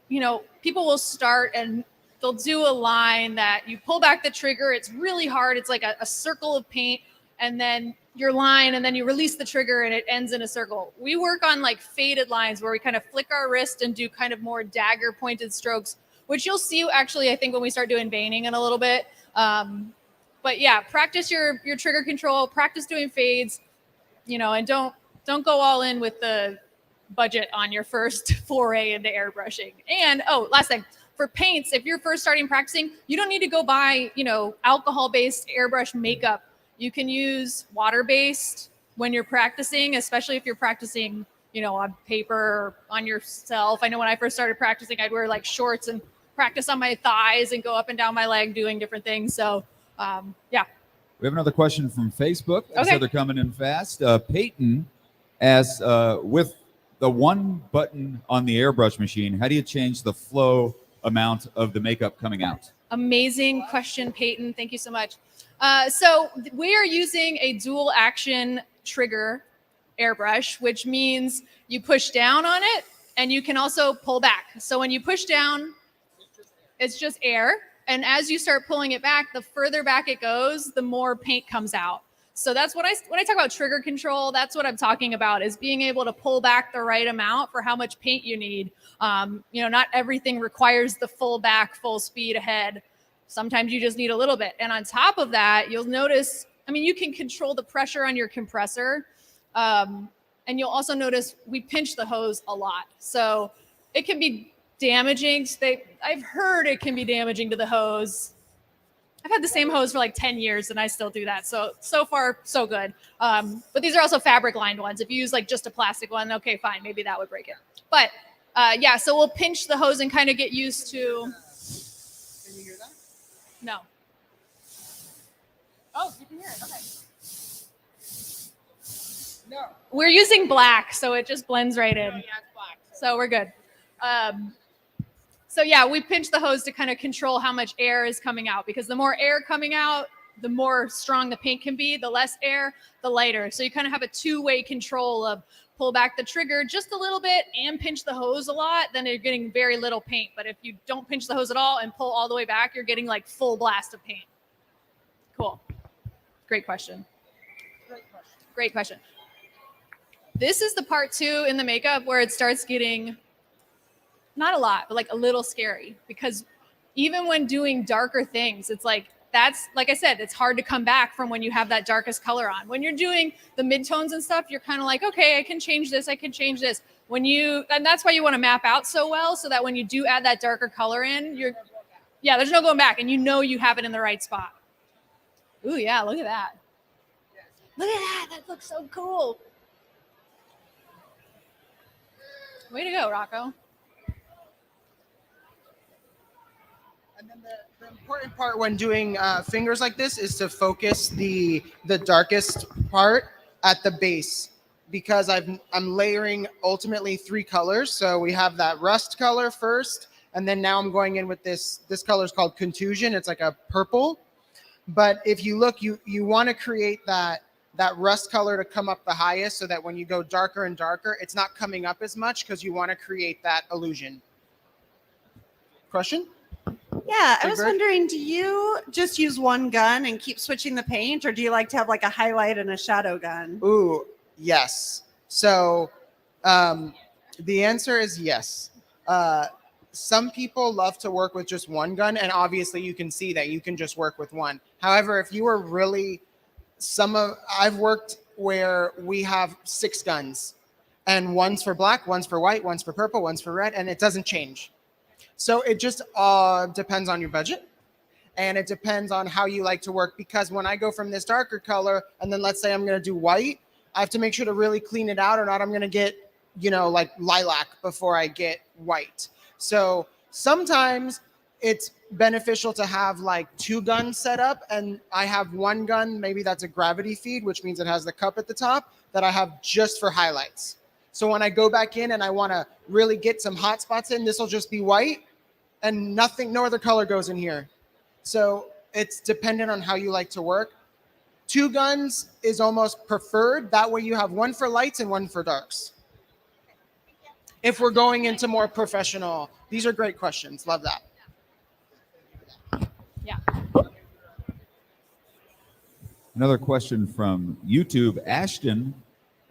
you know, people will start and they'll do a line that you pull back the trigger. It's really hard. It's like a circle of paint. And then your line, and then you release the trigger and it ends in a circle. We work on like faded lines where we kind of flick our wrist and do kind of more dagger pointed strokes, which you'll see actually, I think, when we start doing veining in a little bit. But yeah, practice your trigger control, practice doing fades, you know, and don't go all in with the budget on your first foray into airbrushing. And last thing, for paints, if you're first starting practicing, you don't need to go buy, you know, alcohol-based airbrush makeup. You can use water-based when you're practicing, especially if you're practicing, you know, on paper or on yourself. I know when I first started practicing, I'd wear like shorts and practice on my thighs and go up and down my leg doing different things. So, yeah. We have another question from Facebook. Okay. So they're coming in fast. Peyton asks, with the one button on the airbrush machine, how do you change the flow amount of the makeup coming out? Amazing question, Peyton. Thank you so much. So we are using a dual action trigger airbrush, which means you push down on it and you can also pull back. So when you push down, it's just air. And as you start pulling it back, the further back it goes, the more paint comes out. So that's what when I talk about trigger control, that's what I'm talking about, is being able to pull back the right amount for how much paint you need. You know, not everything requires the full back, full speed ahead. Sometimes you just need a little bit. And on top of that, you'll notice, I mean, you can control the pressure on your compressor. And And you'll also notice we pinch the hose a lot. So it can be damaging. I've heard it can be damaging to the hose. I've had the same hose for like 10 years and I still do that. So far, so good. But these are also fabric lined ones. If you use like just a plastic one, okay, fine. Maybe that would break it. But yeah, so we'll pinch the hose and kind of get used to. Can you hear that? No. Oh, you can hear it. Okay. No. We're using black, so it just blends right in. Yeah, it's black. So we're good. So yeah, we pinch the hose to kind of control how much air is coming out, because the more air coming out, the more strong the paint can be. The less air, the lighter. So you kind of have a two-way control of pull back the trigger just a little bit and pinch the hose a lot, then you're getting very little paint. But if you don't pinch the hose at all and pull all the way back, you're getting like full blast of paint. Cool. Great question. Great question. This is the part 2 in the makeup where it starts getting, not a lot, but like a little scary, because even when doing darker things, it's like, that's, like I said, it's hard to come back from when you have that darkest color on. When you're doing the midtones and stuff, you're kind of like, okay, I can change this, I can change this. And that's why you want to map out so well, so that when you do add that darker color in, yeah, there's no going back, and you know you have it in the right spot. Ooh, yeah, look at that. Look at that, that looks so cool. Way to go, Rocco. And then the important part when doing fingers like this is to focus the darkest part at the base, because I'm layering ultimately 3 colors. So we have that rust color first, and then now I'm going in with this color is called Contusion. It's like a purple. But if you look, you want to create that rust color to come up the highest, so that when you go darker and darker, it's not coming up as much, because you want to create that illusion. Question? Yeah, I Hey, was Greg? wondering, do you just use one gun and keep switching the paint, or do you like to have like a highlight and a shadow gun? Ooh, yes. So the answer is yes. Some people love to work with just one gun, and obviously you can see that you can just work with one. However, if you are really I've worked where we have 6 guns, and one's for black, one's for white, one's for purple, one's for red, and it doesn't change. So it just depends on your budget, and it depends on how you like to work, because when I go from this darker color, and then let's say I'm going to do white, I have to make sure to really clean it out, or not I'm going to get, like lilac before I get white. So sometimes it's beneficial to have like 2 guns set up, and I have 1 gun, maybe that's a gravity feed, which means it has the cup at the top, that I have just for highlights. So when I go back in and I want to really get some hot spots in, this will just be white, and no other color goes in here. So it's dependent on how you like to work. 2 guns is almost preferred. That way you have 1 for lights and 1 for darks. If we're going into more professional, these are great questions. Love that. Yeah. Another question from YouTube. Ashton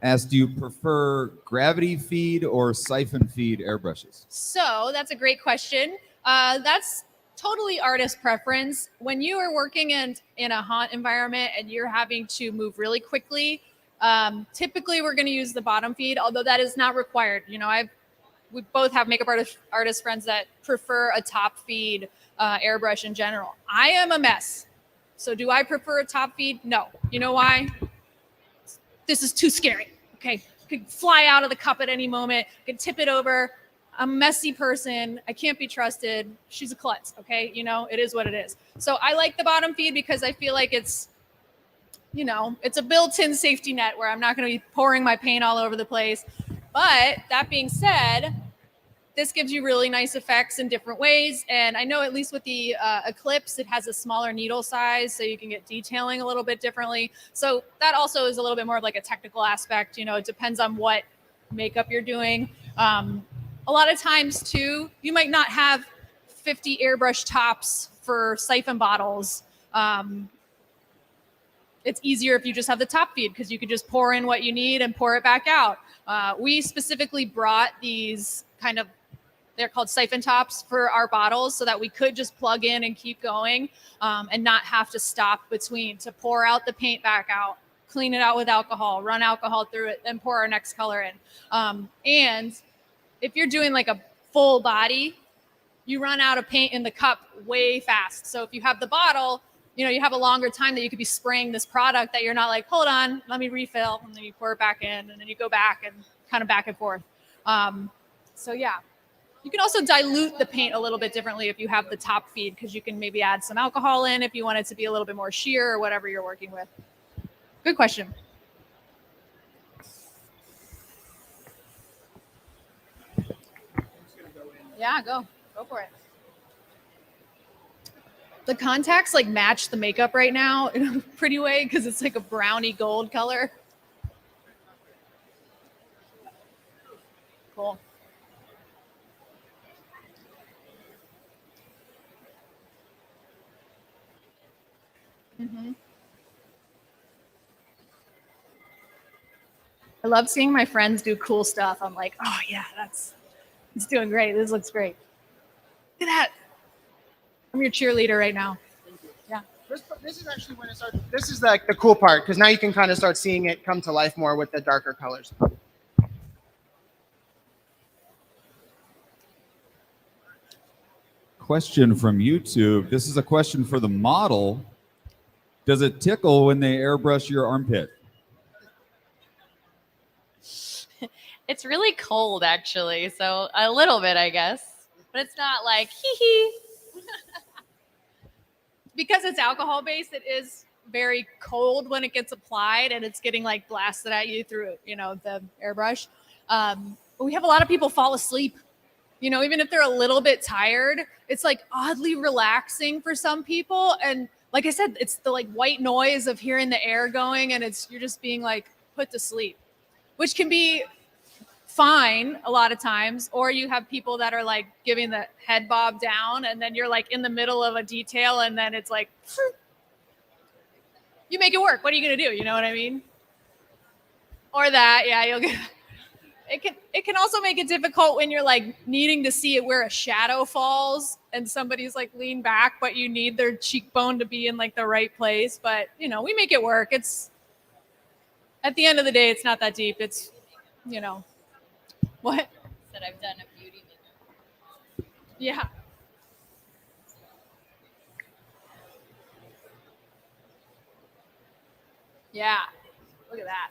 asked, do you prefer gravity feed or siphon feed airbrushes? So that's a great question. That's totally artist preference. When you are working in a haunt environment and you're having to move really quickly, typically we're going to use the bottom feed, although that is not required. We both have makeup artist friends that prefer a top feed airbrush in general. I am a mess. So do I prefer a top feed? No. You know why? This is too scary. Okay. Could fly out of the cup at any moment. Could tip it over. I'm a messy person. I can't be trusted. She's a klutz. Okay. It is what it is. So I like the bottom feed because I feel like it's a built-in safety net where I'm not going to be pouring my paint all over the place. But that being said, this gives you really nice effects in different ways. And I know at least with the Eclipse, it has a smaller needle size, so you can get detailing a little bit differently. So that also is a little bit more of like a technical aspect. It depends on what makeup you're doing. A lot of times too, you might not have 50 airbrush tops for siphon bottles. It's easier if you just have the top feed, because you could just pour in what you need and pour it back out. We specifically brought these they're called siphon tops for our bottles, so that we could just plug in and keep going and not have to stop between to pour out the paint back out. clean it out with alcohol, run alcohol through it, and pour our next color in. And if you're doing like a full body, you run out of paint in the cup way fast. So if you have the bottle, you have a longer time that you could be spraying this product that you're not like, hold on, let me refill. And then you pour it back in, and then you go back and kind of back and forth. So yeah, you can also dilute the paint a little bit differently if you have the top feed, because you can maybe add some alcohol in if you want it to be a little bit more sheer or whatever you're working with. Good question. Yeah, go for it. The contacts like match the makeup right now in a pretty way because it's like a brownie gold color. Cool. Mm-hmm. I love seeing my friends do cool stuff. I'm like, oh yeah, it's doing great. This looks great. Look at that. I'm your cheerleader right now. Yeah. This is actually when it starts. This is like the cool part, because now you can kind of start seeing it come to life more with the darker colors. Question from YouTube. This is a question for the model. Does it tickle when they airbrush your armpit? It's really cold, actually. So a little bit, I guess. But it's not like, hee hee. Because it's alcohol based, it is very cold when it gets applied and it's getting like blasted at you through, the airbrush. But we have a lot of people fall asleep, even if they're a little bit tired, it's like oddly relaxing for some people. And like I said, it's the like white noise of hearing the air going, and you're just being like put to sleep, which can be fine a lot of times. Or you have people that are like giving the head bob down, and then you're like in the middle of a detail, and then it's like you make it work. What are you gonna do? You know what I mean? Or that, yeah, you'll get it can also make it difficult when you're like needing to see it where a shadow falls and somebody's like leaned back, but you need their cheekbone to be in like the right place. But we make it work. It's at the end of the day, it's not that deep. It's what? That I've done a beauty makeup. Yeah. Yeah. Look at that.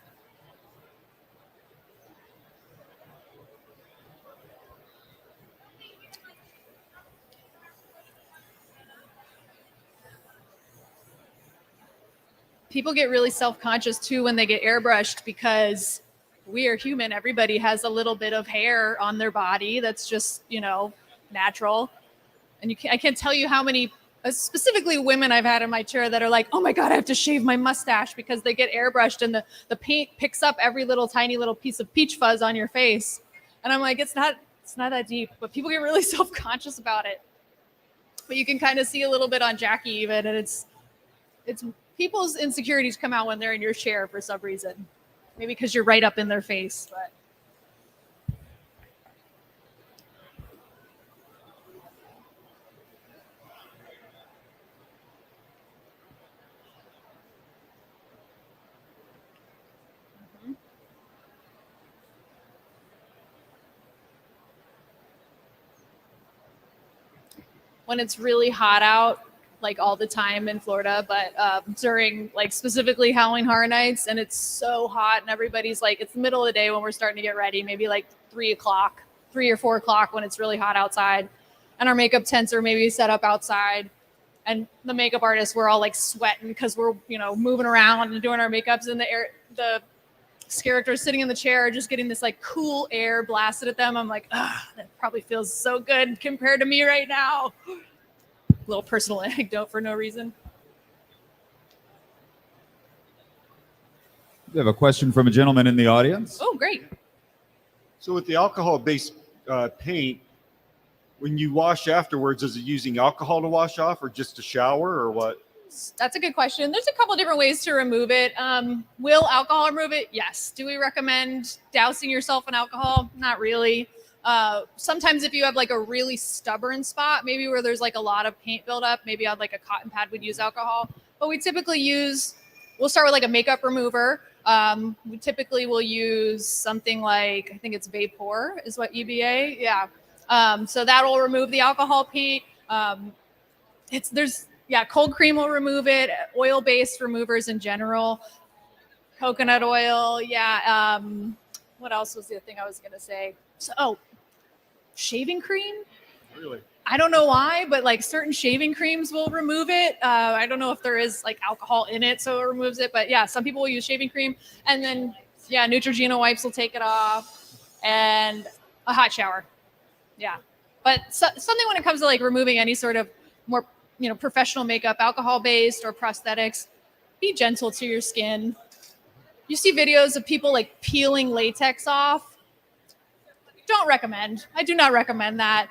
People get really self-conscious too when they get airbrushed, because we are human. Everybody has a little bit of hair on their body that's just, natural. And I can't tell you how many, specifically women I've had in my chair that are like, oh my God, I have to shave my mustache because they get airbrushed and the paint picks up every little tiny little piece of peach fuzz on your face. And I'm like, it's not that deep, but people get really self-conscious about it. But you can kind of see a little bit on Jackie even, and it's people's insecurities come out when they're in your chair for some reason. Maybe because you're right up in their face, but. When it's really hot out, like all the time in Florida, but during like specifically Halloween Horror Nights, and it's so hot and everybody's like, it's the middle of the day when we're starting to get ready, maybe like 3 or 4 o'clock when it's really hot outside, and our makeup tents are maybe set up outside, and the makeup artists, we're all like sweating because we're moving around and doing our makeups, and the characters sitting in the chair are just getting this like cool air blasted at them. I'm like, that probably feels so good compared to me right now. Little personal anecdote for no reason. We have a question from a gentleman in the audience. Oh, great. So with the alcohol-based paint, when you wash afterwards, is it using alcohol to wash off or just a shower or what? That's a good question. There's a couple different ways to remove it. Will alcohol remove it? Yes. Do we recommend dousing yourself in alcohol? Not really. Sometimes if you have like a really stubborn spot, maybe where there's like a lot of paint buildup, maybe on like a cotton pad would use alcohol. But we typically use we'll start with like a makeup remover. We typically will use something like, I think it's Vapor is what EBA. Yeah. So that will remove the alcohol paint. Cold cream will remove it. Oil-based removers in general. Coconut oil. Yeah. What else was the thing I was going to say? Shaving cream. Really? I don't know why, but like certain shaving creams will remove it. I don't know if there is like alcohol in it, so it removes it. But yeah, some people will use shaving cream, and then Neutrogena wipes will take it off, and a hot shower. Yeah, but something when it comes to like removing any sort of more professional makeup, alcohol based or prosthetics, be gentle to your skin. You see videos of people like peeling latex off. Don't recommend. I do not recommend that.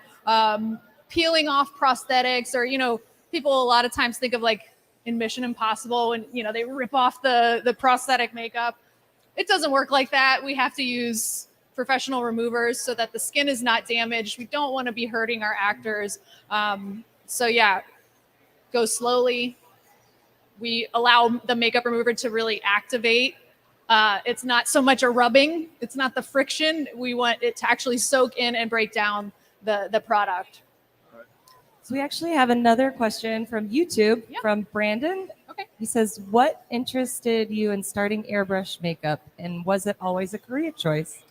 Peeling off prosthetics, or people a lot of times think of like in Mission Impossible when they rip off the prosthetic makeup. It doesn't work like that. We have to use professional removers so that the skin is not damaged. We don't want to be hurting our actors. So yeah, go slowly. We allow the makeup remover to really activate. It's not so much a rubbing. It's not the friction. We want it to actually soak in and break down the product. So we actually have another question from YouTube from Brandon. Okay. He says, what interested you in starting airbrush makeup, and was it always a career choice?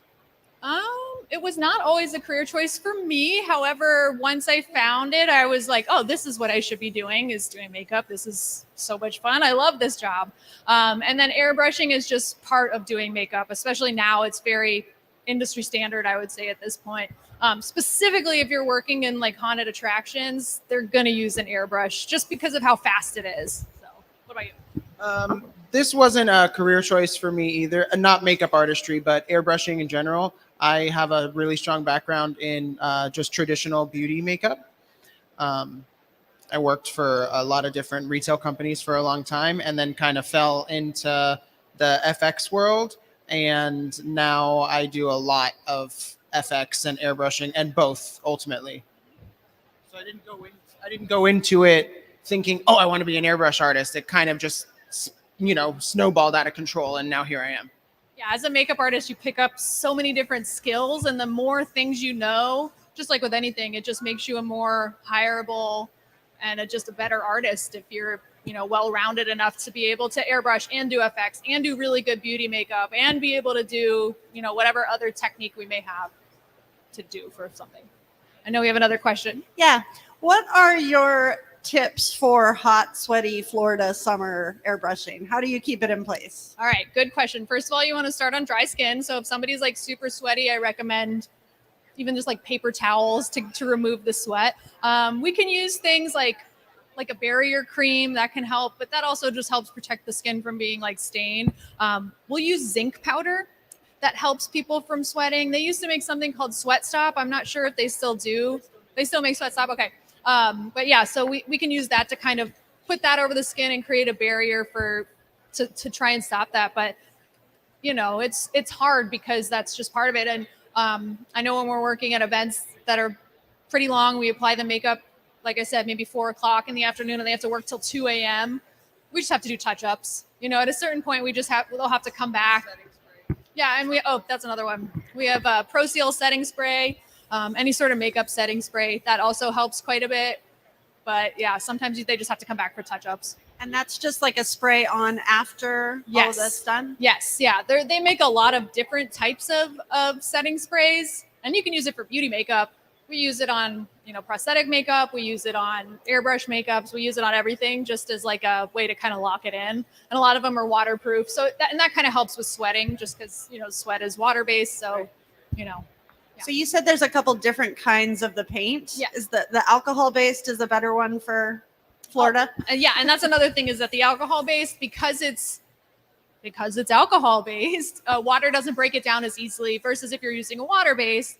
It was not always a career choice for me. However, once I found it, I was like, oh, this is what I should be doing, is doing makeup. This is so much fun. I love this job. And then airbrushing is just part of doing makeup, especially now. It's very industry standard, I would say, at this point. Specifically, if you're working in like haunted attractions, they're going to use an airbrush just because of how fast it is. So what about you? This wasn't a career choice for me either. Not makeup artistry, but airbrushing in general. I have a really strong background in just traditional beauty makeup. I worked for a lot of different retail companies for a long time, and then kind of fell into the FX world. And now I do a lot of FX and airbrushing, and both ultimately. So I didn't go into it thinking, oh, I want to be an airbrush artist. It kind of just snowballed out of control, and now here I am. Yeah, as a makeup artist, you pick up so many different skills, and the more things you know, just like with anything, it just makes you a more hireable and just a better artist if you're well-rounded enough to be able to airbrush and do FX and do really good beauty makeup and be able to do whatever other technique we may have to do for something. I know we have another question. Yeah. What are your tips for hot, sweaty Florida summer airbrushing? How do you keep it in place? All right, good question. First of all, you want to start on dry skin. So if somebody's like super sweaty, I recommend even just like paper towels to remove the sweat. We can use things like a barrier cream that can help, but that also just helps protect the skin from being like stained. We'll use zinc powder. That helps people from sweating. They used to make something called Sweat Stop. I'm not sure if they still do. They still make Sweat Stop? Okay. But yeah, so we can use that to kind of put that over the skin and create a barrier to try and stop that. But it's hard because that's just part of it. And I know when we're working at events that are pretty long, we apply the makeup, like I said, maybe 4 o'clock in the afternoon, and they have to work till 2 a.m. We just have to do touch-ups. At a certain point, they'll have to come back. Yeah, and that's another one. We have Pro Seal setting spray, any sort of makeup setting spray. That also helps quite a bit. But yeah, sometimes they just have to come back for touch-ups. And that's just like a spray on after all of that's done? Yes, yeah. They make a lot of different types of setting sprays, and you can use it for beauty makeup. We use it on, prosthetic makeup. We use it on airbrush makeups. We use it on everything just as like a way to kind of lock it in. And a lot of them are waterproof. So that kind of helps with sweating just because, sweat is water-based. So, Yeah. So you said there's a couple different kinds of the paint. Yeah. Is the alcohol-based is a better one for Florida? Yeah, and that's another thing is that the alcohol-based, because it's alcohol-based, water doesn't break it down as easily versus if you're using a water-based.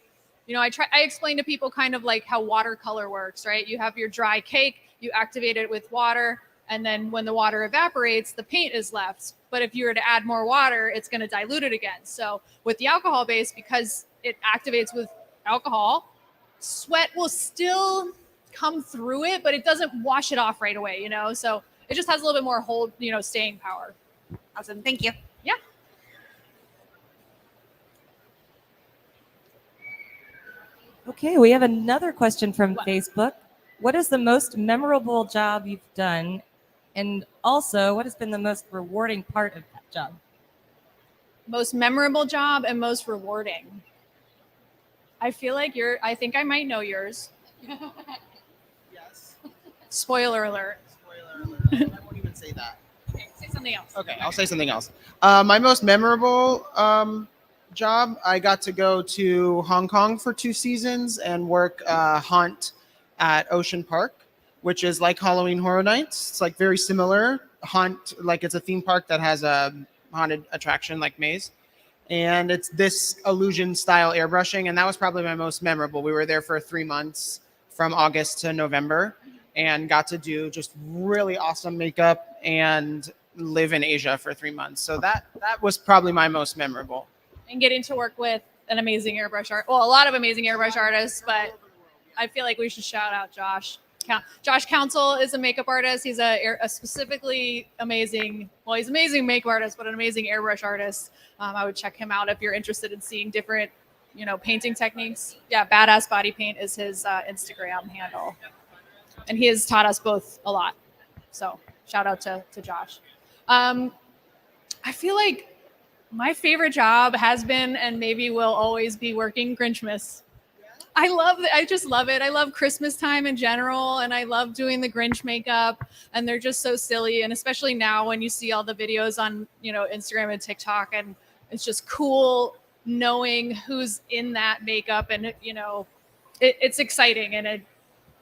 I explain to people kind of like how watercolor works, right? You have your dry cake, you activate it with water, and then when the water evaporates, the paint is left. But if you were to add more water, it's going to dilute it again. So with the alcohol base, because it activates with alcohol, sweat will still come through it, but it doesn't wash it off right away, So it just has a little bit more staying power. Awesome. Thank you. Yeah. Okay, we have another question from Facebook. What is the most memorable job you've done? And also, what has been the most rewarding part of that job? Most memorable job and most rewarding. I feel like I think I might know yours. Yes. Spoiler alert. Spoiler alert. I won't even say that. Okay, say something else. Okay, I'll say something else. My most memorable job, I got to go to Hong Kong for 2 seasons and work Haunt at Ocean Park, which is like Halloween Horror Nights. It's like very similar. Haunt, like it's a theme park that has a haunted attraction like maze. And it's this illusion style airbrushing. And that was probably my most memorable. We were there for 3 months from August to November and got to do just really awesome makeup and live in Asia for 3 months. So that was probably my most memorable. And getting to work with an amazing airbrush well, a lot of amazing airbrush artists, but I feel like we should shout out Josh. Josh Council is a makeup artist. He's a specifically amazing, well, he's an amazing makeup artist, but an amazing airbrush artist. I would check him out if you're interested in seeing different, painting techniques. Yeah, Badass Body Paint is his Instagram handle. And he has taught us both a lot. So shout out to Josh. I feel like my favorite job has been and maybe will always be working Grinchmas. I just love it. I love Christmas time in general, and I love doing the Grinch makeup, and they're just so silly. And especially now when you see all the videos on, Instagram and TikTok, and it's just cool knowing who's in that makeup, and it's exciting, and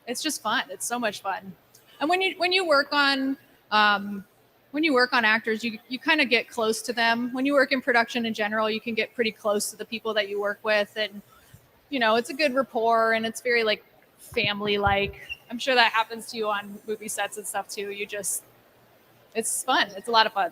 it's just fun. It's so much fun. And when you work on actors, you kind of get close to them. When you work in production in general, you can get pretty close to the people that you work with, and it's a good rapport, and it's very like family-like. I'm sure that happens to you on movie sets and stuff too. It's fun. It's a lot of fun.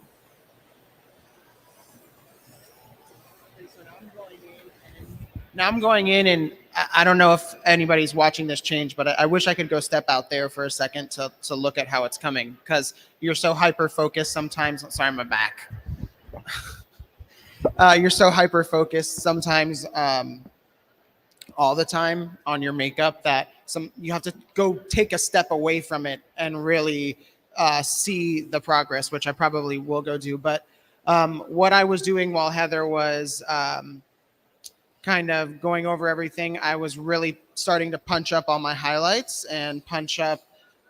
Now I'm going in, and I don't know if anybody's watching this change, but I wish I could go step out there for a second to look at how it's coming, because you're so hyper-focused sometimes. Sorry, my back. You're so hyper-focused sometimes all the time on your makeup that you have to go take a step away from it and really see the progress, which I probably will go do. But what I was doing while Heather was kind of going over everything, I was really starting to punch up all my highlights and punch up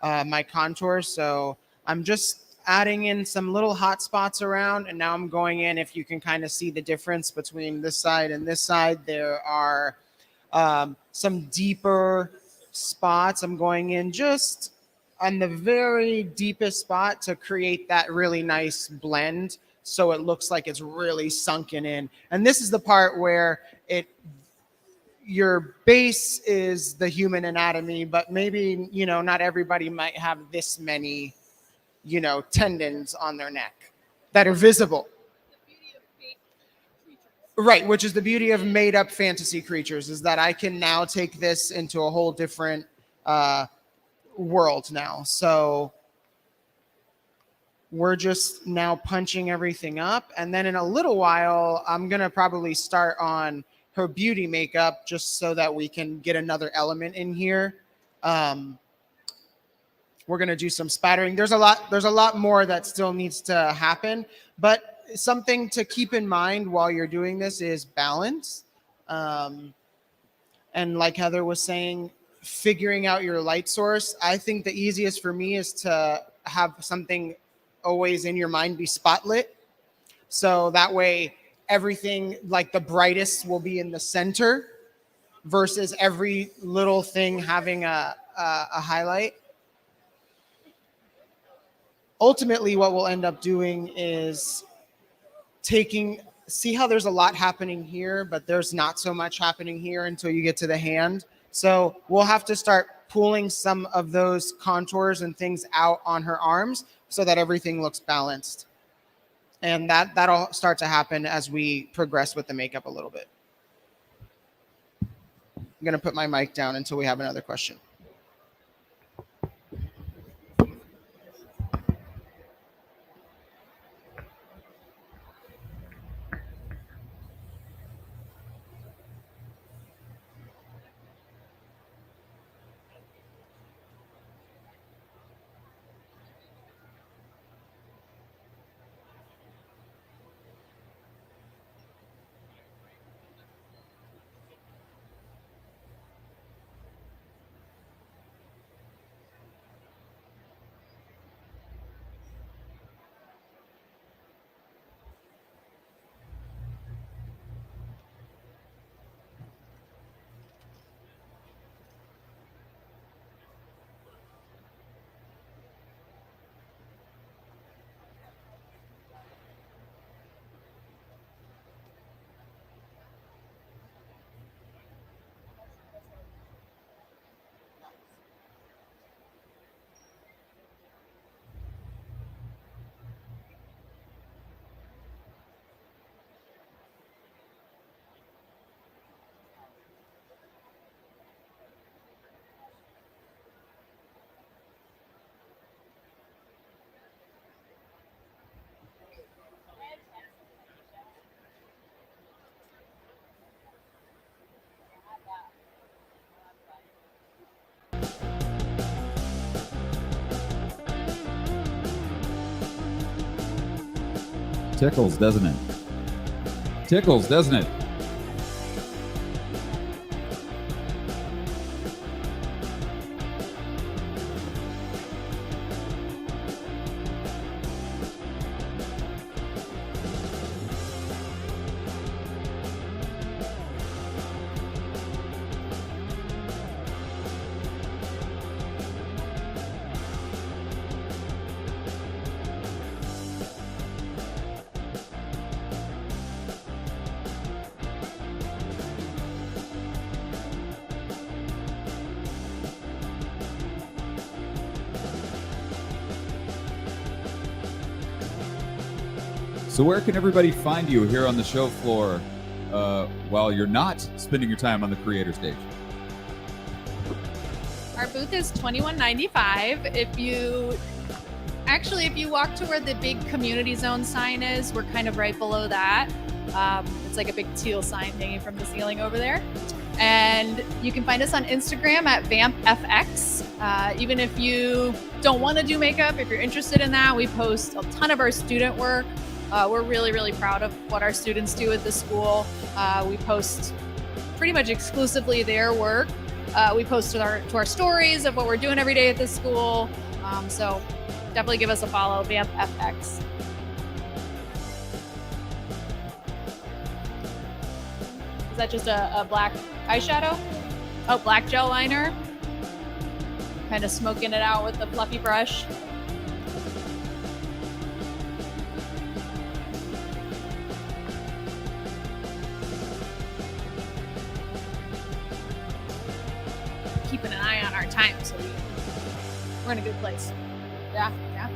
my contours. So I'm just adding in some little hot spots around, and now I'm going in. If you can kind of see the difference between this side and this side, there are some deeper spots. I'm going in just on the very deepest spot to create that really nice blend, so it looks like it's really sunken in. And this is the part where your base is the human anatomy, but maybe not everybody might have this many tendons on their neck that are visible. Right, which is the beauty of made-up fantasy creatures, is that I can now take this into a whole different world now. So we're just now punching everything up, and then in a little while, I'm gonna probably start on her beauty makeup just so that we can get another element in here. We're gonna do some spattering. There's a lot more that still needs to happen, but something to keep in mind while you're doing this is balance. And like Heather was saying, figuring out your light source. I think the easiest for me is to have something always in your mind be spotlit. So that way everything, like the brightest, will be in the center versus every little thing having a highlight. Ultimately, what we'll end up doing is see how there's a lot happening here, but there's not so much happening here until you get to the hand. So we'll have to start pulling some of those contours and things out on her arms so that everything looks balanced. And that'll start to happen as we progress with the makeup a little bit. I'm going to put my mic down until we have another question. Tickles, doesn't it? Tickles, doesn't it? So where can everybody find you here on the show floor while you're not spending your time on the creator stage? Our booth is $21.95. If you walk to where the big community zone sign is, we're kind of right below that. It's like a big teal sign hanging from the ceiling over there. And you can find us on Instagram at VampFx. Even if you don't want to do makeup, if you're interested in that, we post a ton of our student work. We're really, really proud of what our students do at the school. We post pretty much exclusively their work. We post to our stories of what we're doing every day at the school. So definitely give us a follow, VampFx. Is that just a black eyeshadow? Oh, black gel liner. Kind of smoking it out with the fluffy brush. Keeping an eye on our time, so we're in a good place. Yeah, yeah.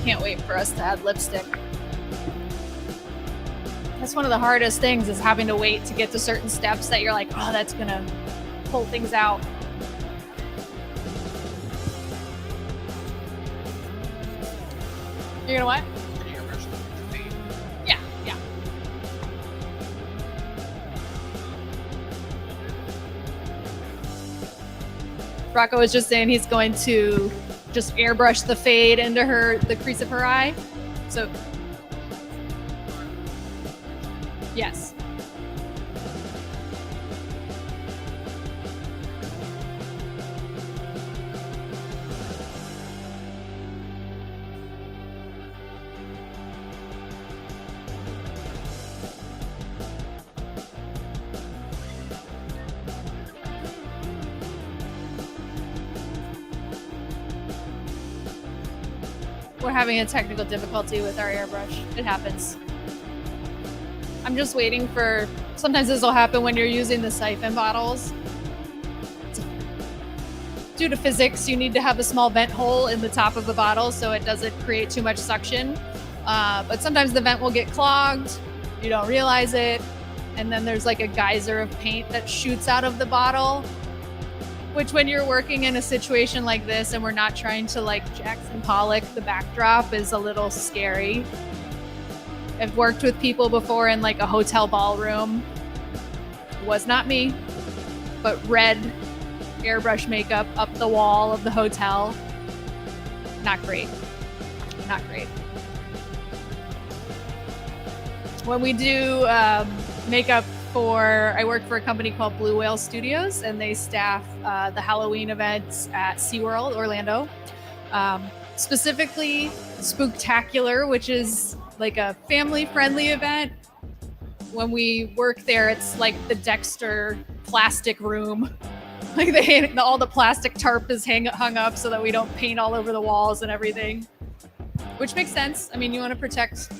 Can't wait for us to add lipstick. That's one of the hardest things, is having to wait to get to certain steps that you're like, oh, that's gonna pull things out. You're gonna what? Yeah, yeah. Rocco was just saying he's going to just airbrush the fade into the crease of her eye. So, yes. We're having a technical difficulty with our airbrush. It happens. I'm just waiting for, sometimes this will happen when you're using the siphon bottles. Due to physics, you need to have a small vent hole in the top of the bottle so it doesn't create too much suction. But sometimes the vent will get clogged, you don't realize it, and then there's like a geyser of paint that shoots out of the bottle. Which, when you're working in a situation like this and we're not trying to like Jackson Pollock the backdrop, is a little scary. I've worked with people before in like a hotel ballroom. It was not me, but red airbrush makeup up the wall of the hotel. Not great. Not great. When we do makeup I work for a company called Blue Whale Studios, and they staff the Halloween events at SeaWorld Orlando. Specifically Spooktacular, which is like a family-friendly event. When we work there, it's like the Dexter plastic room. Like all the plastic tarp is hung up so that we don't paint all over the walls and everything, which makes sense. I mean, you want to protect.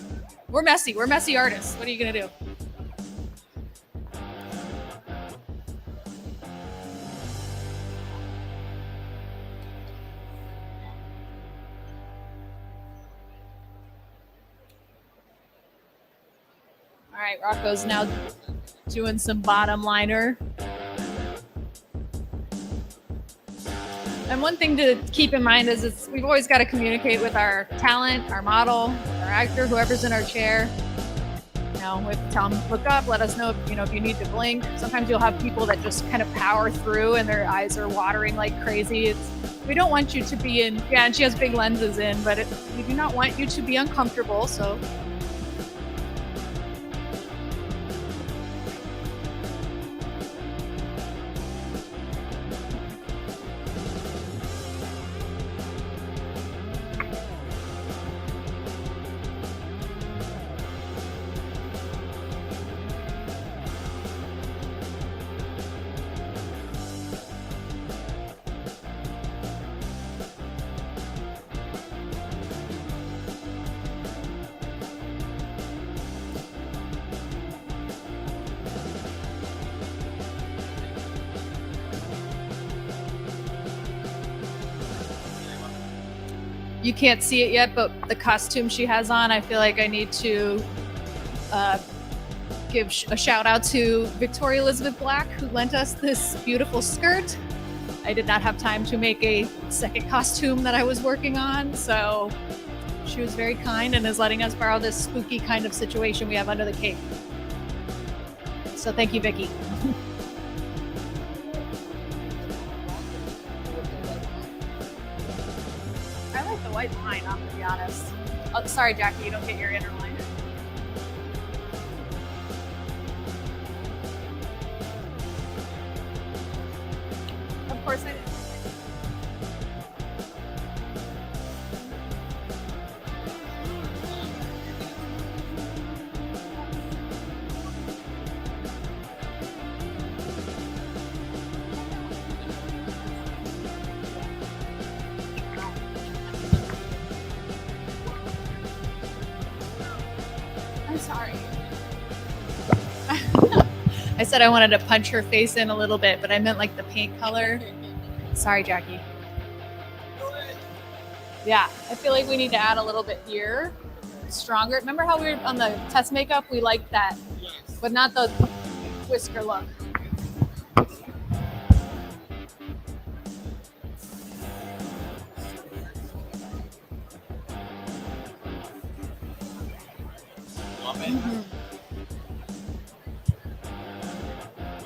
We're messy artists. What are you gonna do? All right, Rocco's now doing some bottom liner. And one thing to keep in mind is we've always got to communicate with our talent, our model, our actor, whoever's in our chair. You know, we have to tell them, look up, let us know if you need to blink. Sometimes you'll have people that just kind of power through and their eyes are watering like crazy. We don't want you to be in, yeah, and she has big lenses in, but we do not want you to be uncomfortable, so. You can't see it yet, but the costume she has on, I feel like I need to give a shout out to Victoria Elizabeth Black, who lent us this beautiful skirt. I did not have time to make a second costume that I was working on, so she was very kind and is letting us borrow this spooky kind of situation we have under the cape. So thank you, Vicky. I like the white line, I'm gonna be honest. Oh, sorry, Jackie, you don't get your inner line. Of course I did. I'm sorry. I said I wanted to punch her face in a little bit, but I meant like the paint color. Sorry, Jackie. Yeah, I feel like we need to add a little bit here. Stronger. Remember how we were on the test makeup? We liked that, but not the whisker look.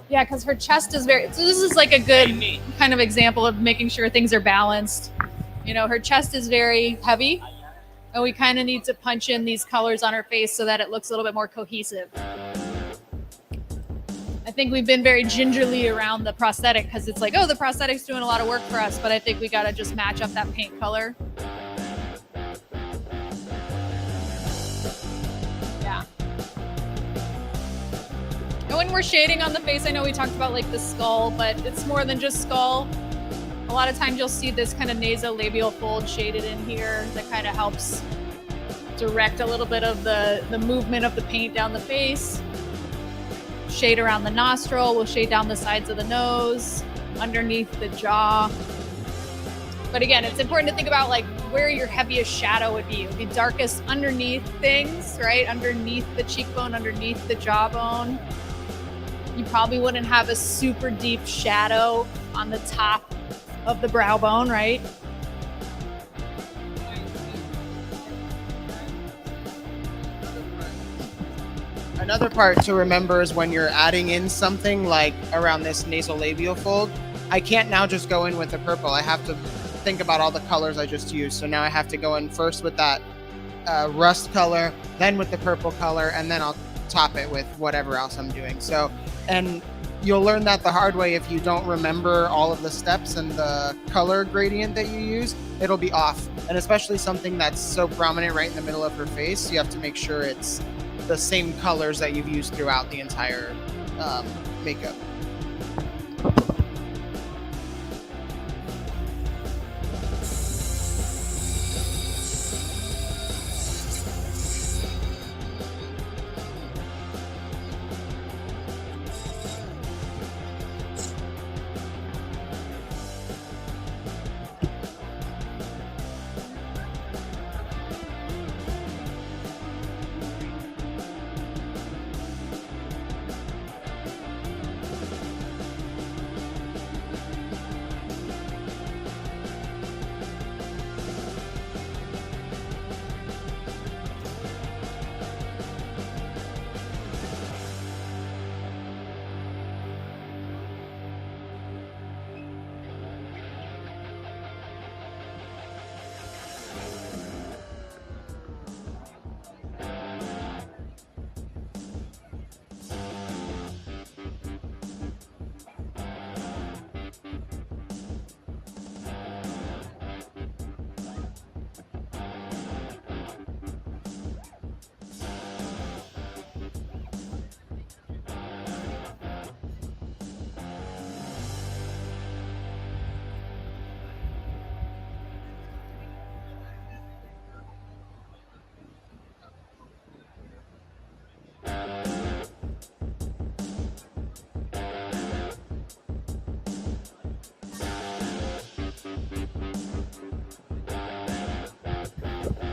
Yeah, because her chest is very, so this is like a good kind of example of making sure things are balanced. You know, her chest is very heavy, and we kind of need to punch in these colors on her face so that it looks a little bit more cohesive. I think we've been very gingerly around the prosthetic because it's like, oh, the prosthetic's doing a lot of work for us, but I think we got to just match up that paint color. Yeah. And when we're shading on the face, I know we talked about like the skull, but it's more than just skull. A lot of times you'll see this kind of nasolabial fold shaded in here that kind of helps direct a little bit of the movement of the paint down the face. Shade around the nostril, we'll shade down the sides of the nose, underneath the jaw. But again, it's important to think about like where your heaviest shadow would be. It would be darkest underneath things, right? Underneath the cheekbone, underneath the jawbone. You probably wouldn't have a super deep shadow on the top of the brow bone, right? Another part to remember is when you're adding in something like around this nasolabial fold, I can't now just go in with the purple. I have to think about all the colors I just used. So now I have to go in first with that rust color, then with the purple color, and then I'll top it with whatever else I'm doing. So, and you'll learn that the hard way. If you don't remember all of the steps and the color gradient that you use, it'll be off. And especially something that's so prominent right in the middle of her face, you have to make sure it's the same colors that you've used throughout the entire makeup.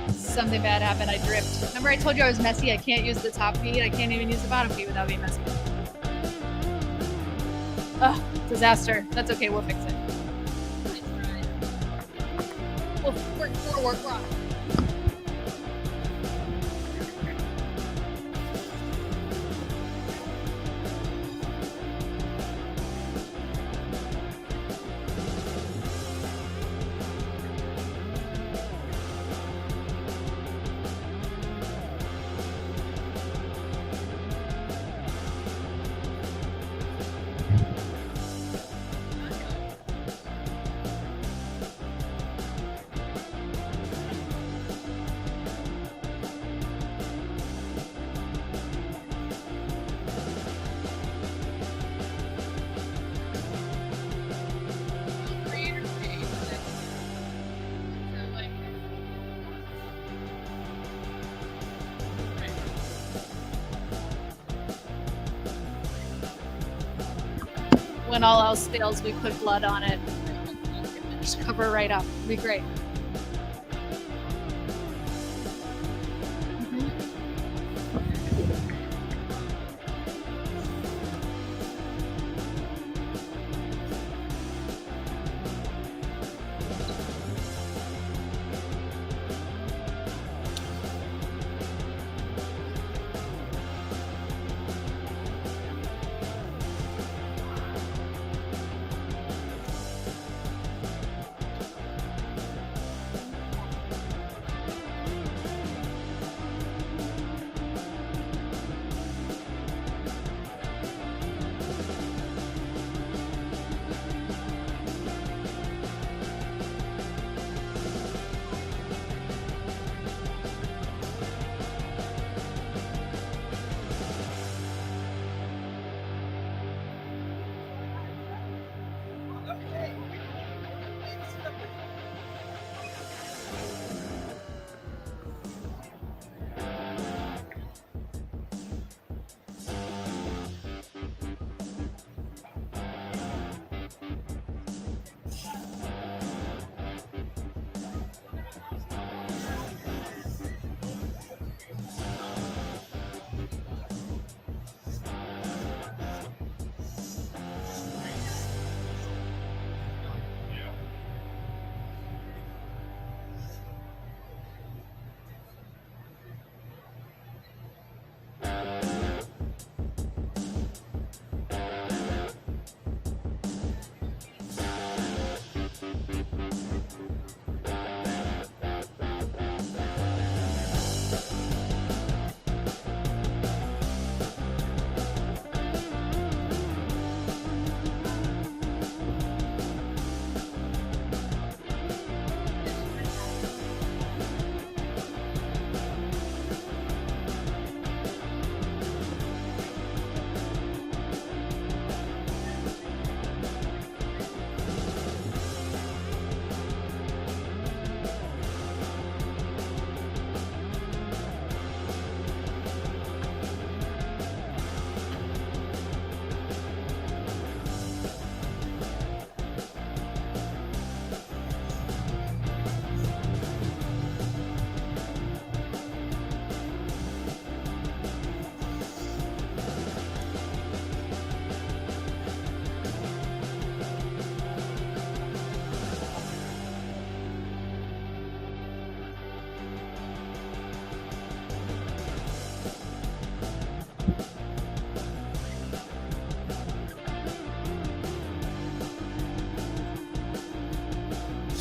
Something bad happened. I dripped. Remember I told you I was messy? I can't use the top feet. I can't even use the bottom feet without being messy. Ugh, disaster. That's okay. We'll fix it. We're on it. When all else fails, we put blood on it. Just cover right up. It'll be great.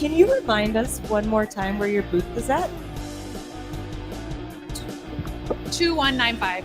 Can you remind us one more time where your booth is at? 2195.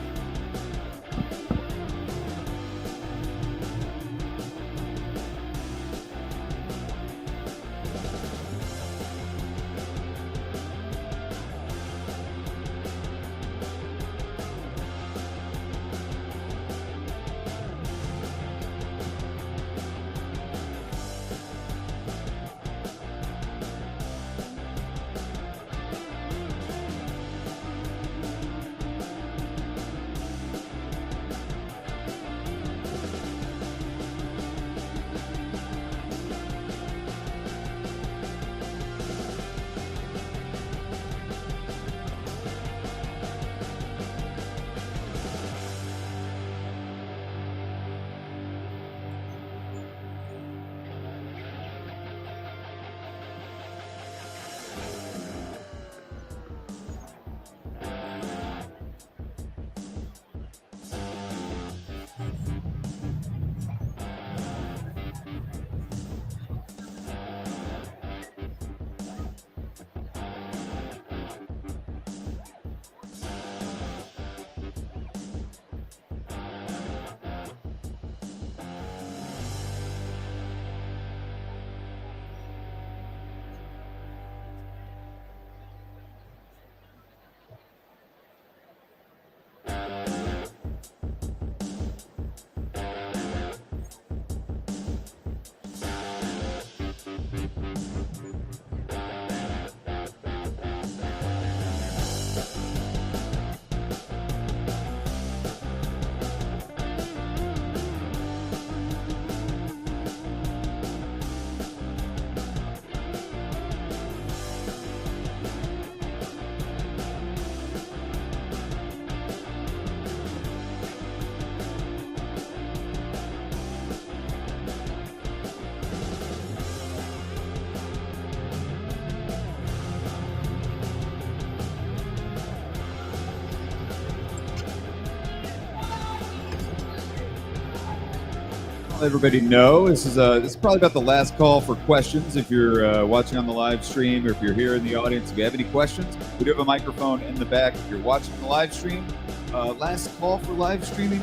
Let everybody know this is probably about the last call for questions. If you're watching on the live stream, or if you're here in the audience, if you have any questions, we do have a microphone in the back. If you're watching the live stream, last call for live streaming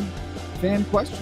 fan questions.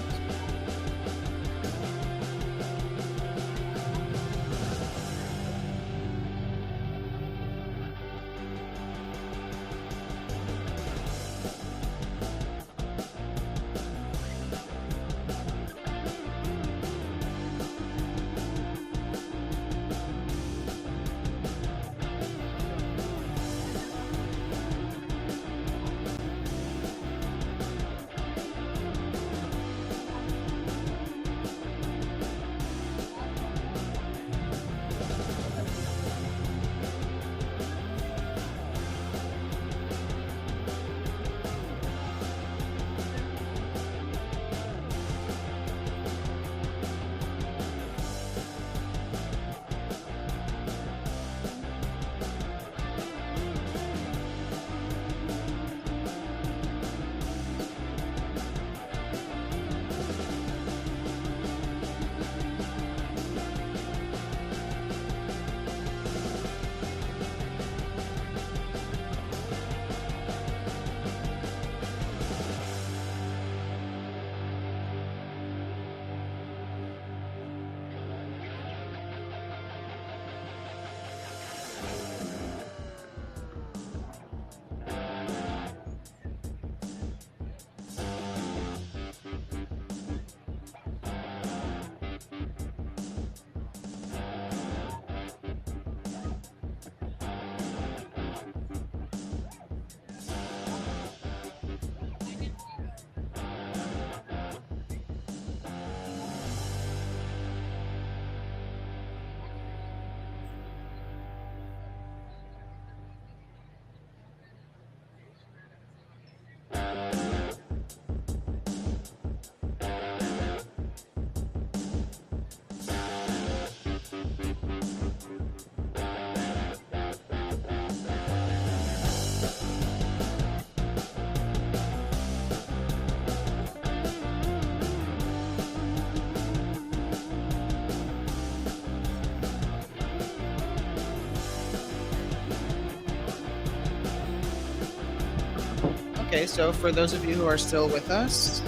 Okay, so for those of you who are still with us,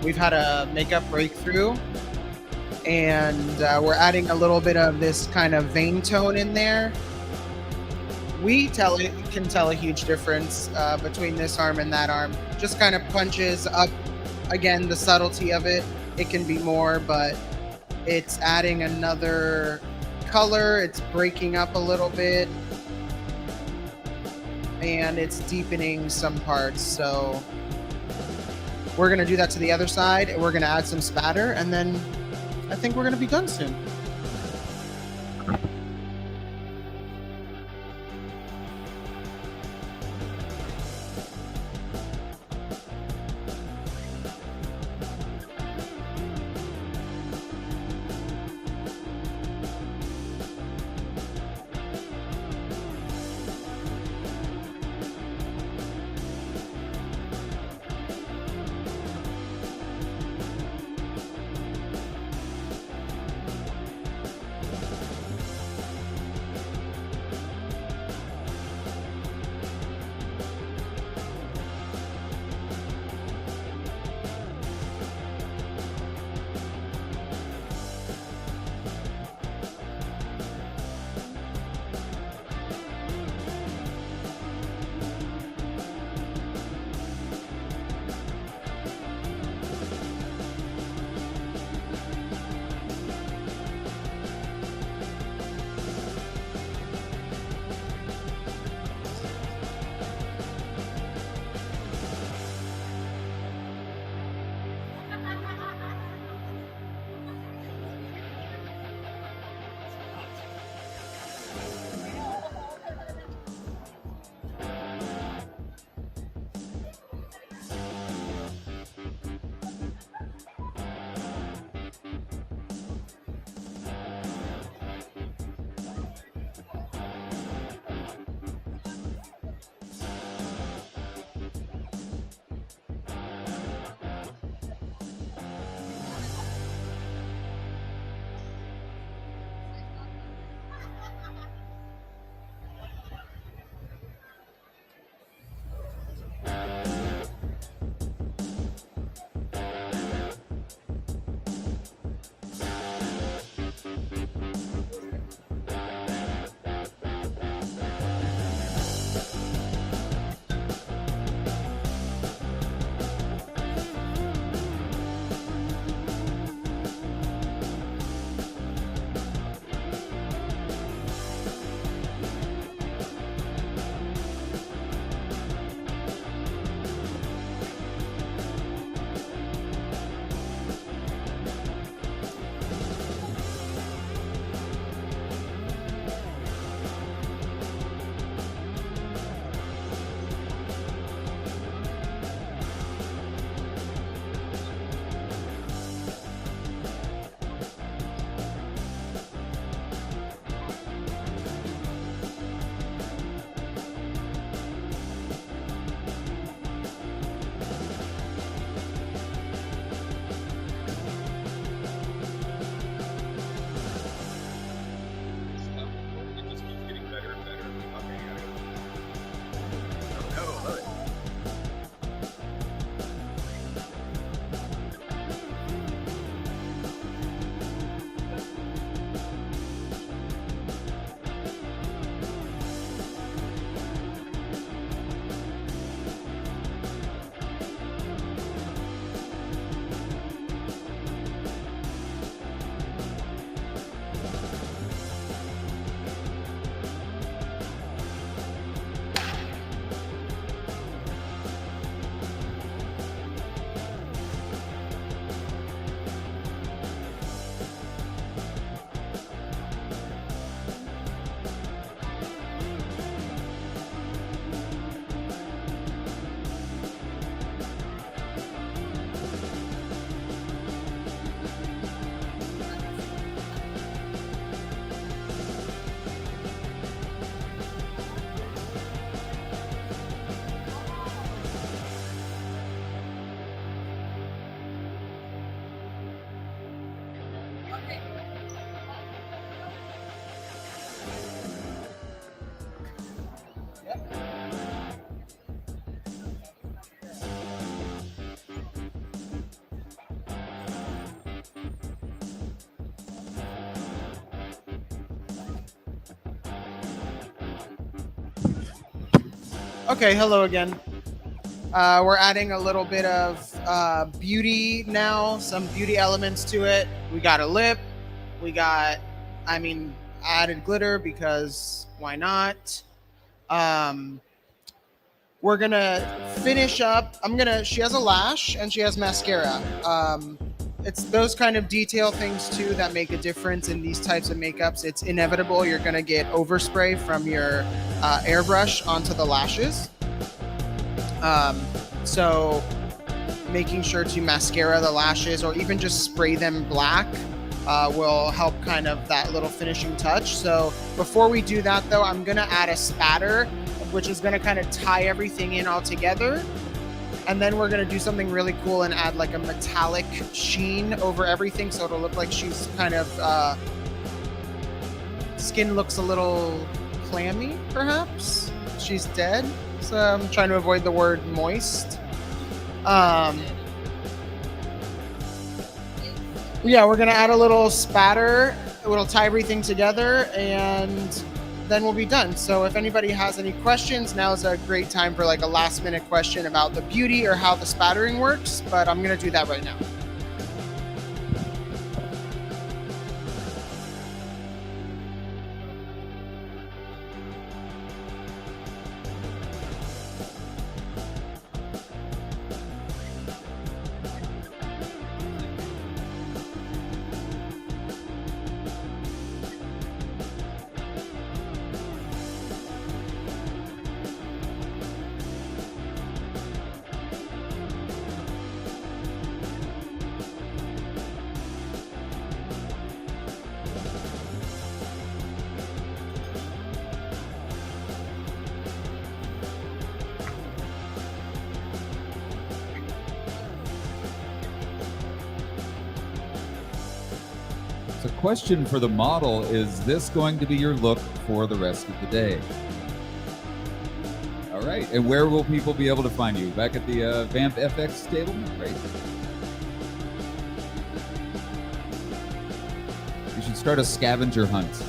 we've had a makeup breakthrough, and we're adding a little bit of this kind of vein tone in there. We can tell a huge difference between this arm and that arm. Just kind of punches up, again, the subtlety of it. It can be more, but it's adding another color. It's breaking up a little bit, and it's deepening some parts. So we're going to do that to the other side, and we're going to add some spatter, and then I think we're going to be done soon. Okay, hello again. We're adding a little bit of beauty now, some beauty elements to it. We got a lip. We got, added glitter because why not? We're gonna finish up. She has a lash and she has mascara. It's those kind of detail things too that make a difference in these types of makeups. It's inevitable you're gonna get overspray from your airbrush onto the lashes. So making sure to mascara the lashes or even just spray them black will help kind of that little finishing touch. So before we do that though, I'm gonna add a spatter, which is gonna kind of tie everything in all together. And then we're gonna do something really cool and add like a metallic sheen over everything so it'll look like she's kind of, skin looks a little clammy perhaps. She's dead. So I'm trying to avoid the word moist. Yeah, we're gonna add a little spatter. It'll tie everything together and then we'll be done. So if anybody has any questions, now is a great time for like a last minute question about the beauty or how the spattering works, but I'm gonna do that right now. The question for the model, is this going to be your look for the rest of the day? All right, and where will people be able to find you? Back at the VampFx table? Right. You should start a scavenger hunt.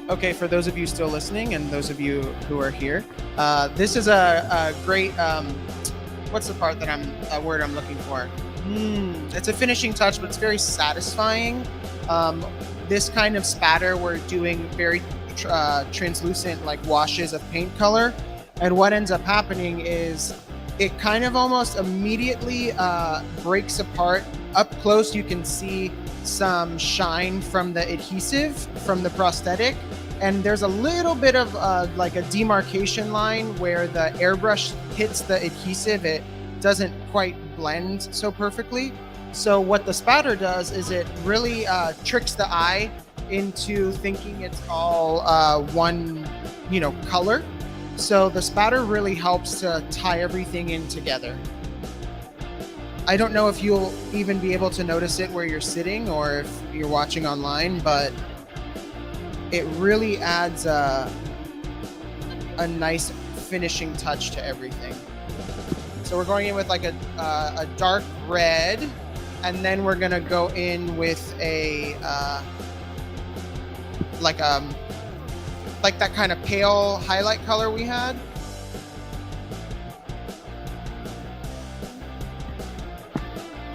Okay, for those of you still listening and those of you who are here, this is a great, what's the part that word I'm looking for? It's a finishing touch, but it's very satisfying. This kind of spatter, we're doing very translucent like washes of paint color. And what ends up happening is it kind of almost immediately breaks apart. Up close, you can see some shine from the adhesive, from the prosthetic. And there's a little bit of like a demarcation line where the airbrush hits the adhesive. It doesn't quite blend so perfectly. So what the spatter does is it really tricks the eye into thinking it's all one, color. So the spatter really helps to tie everything in together. I don't know if you'll even be able to notice it where you're sitting or if you're watching online, but it really adds a nice finishing touch to everything. So we're going in with like a dark red And then we're gonna go in with a like that kind of pale highlight color we had.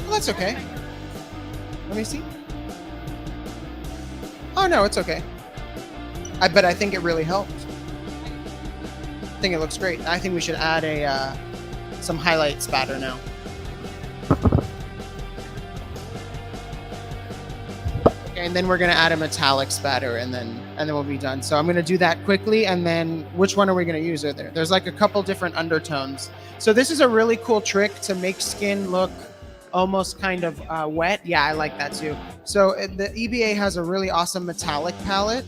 Well, that's okay. Let me see. Oh no, it's okay. But I think it really helped. I think it looks great. I think we should add a some highlight spatter now. Okay, and then we're gonna add a metallic spatter, and then we'll be done. So I'm gonna do that quickly, and then which one are we gonna use? There's like a couple different undertones. So this is a really cool trick to make skin look almost kind of wet. Yeah, I like that too. So the EBA has a really awesome metallic palette.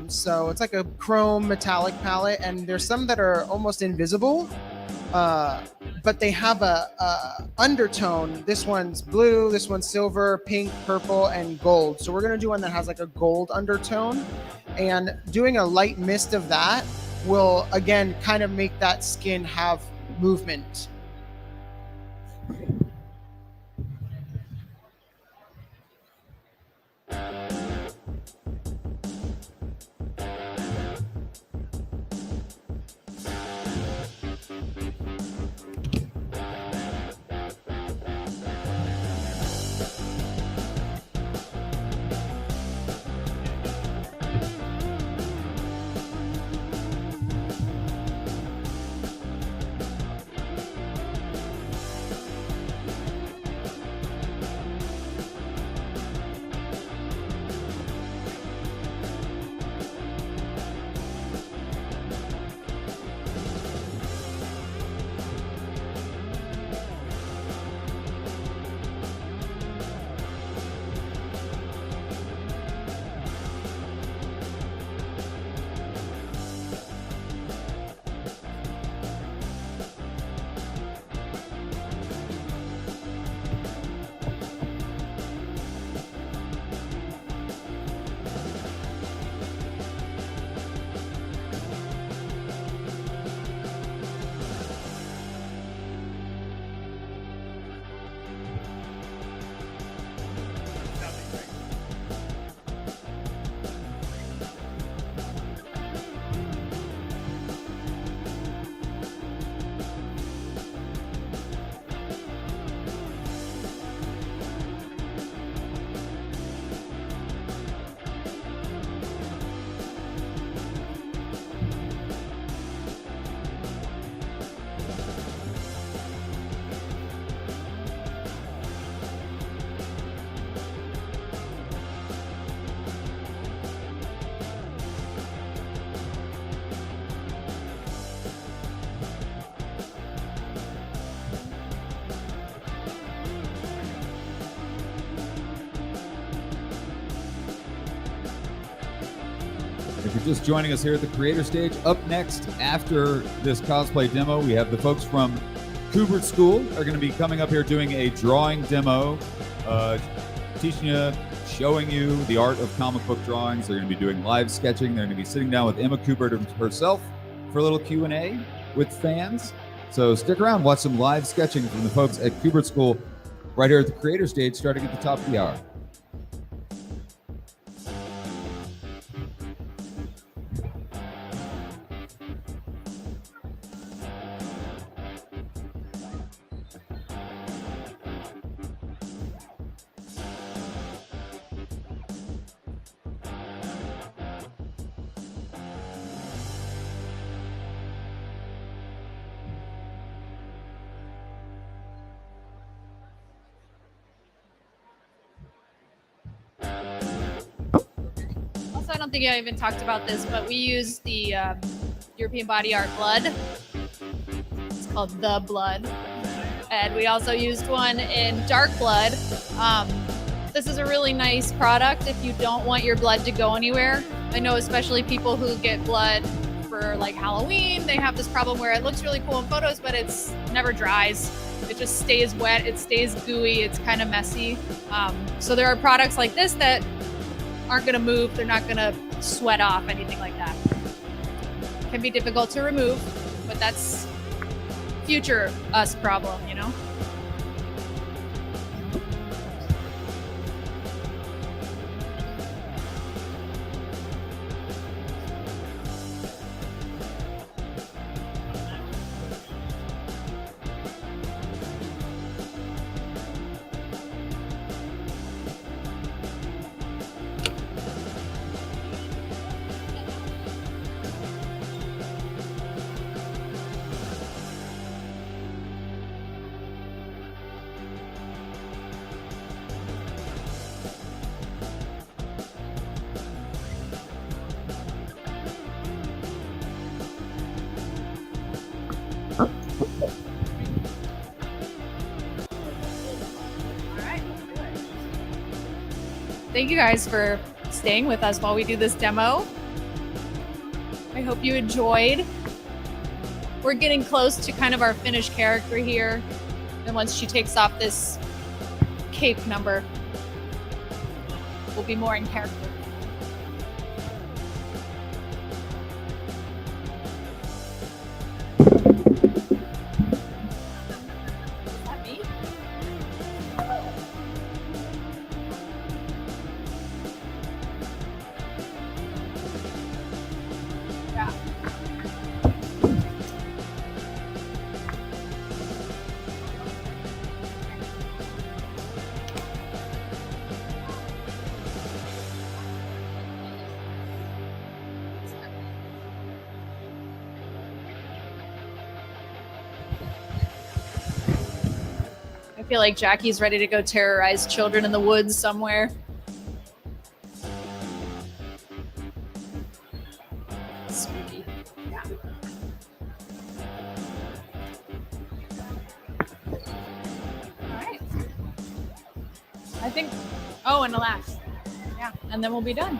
So it's like a chrome metallic palette, and there's some that are almost invisible, but they have a undertone. This one's blue, this one's silver, pink, purple, and gold. So we're gonna do one that has like a gold undertone, and doing a light mist of that will again kind of make that skin have movement. If you're just joining us here at the creator stage, up next after this cosplay demo, we have the folks from Kubert School are going to be coming up here doing a drawing demo, teaching you, showing you the art of comic book drawings. They're going to be doing live sketching. They're going to be sitting down with Emma Kubert herself for a little Q&A with fans. So stick around, watch some live sketching from the folks at Kubert School right here at the creator stage starting at the top of the hour. I don't think I even talked about this, but we use the European Body Art Blood. It's called The Blood. And we also used one in Dark Blood. This is a really nice product if you don't want your blood to go anywhere. I know especially people who get blood for like Halloween, they have this problem where it looks really cool in photos, but it's never dries. It just stays wet, it stays gooey, it's kind of messy. So there are products like this that aren't going to move, they're not going to sweat off, anything like that. Can be difficult to remove, but that's future us problem, you know? Thank you guys for staying with us while we do this demo. I hope you enjoyed. We're getting close to kind of our finished character here. And once she takes off this cape number, we'll be more in character. Is that me? Yeah. I feel like Jackie's ready to go terrorize children in the woods somewhere. Spooky. Yeah. All right. I think, oh, and the last. Yeah, and then we'll be done.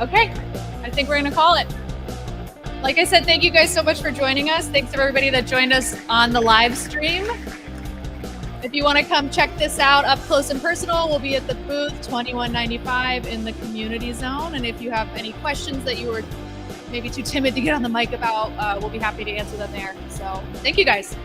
Okay, I think we're gonna call it. Like I said, thank you guys so much for joining us. Thanks to everybody that joined us on the live stream. If you want to come check this out up close and personal, we'll be at the booth 2195 in the community zone. And if you have any questions that you were maybe too timid to get on the mic about, we'll be happy to answer them there. So thank you guys.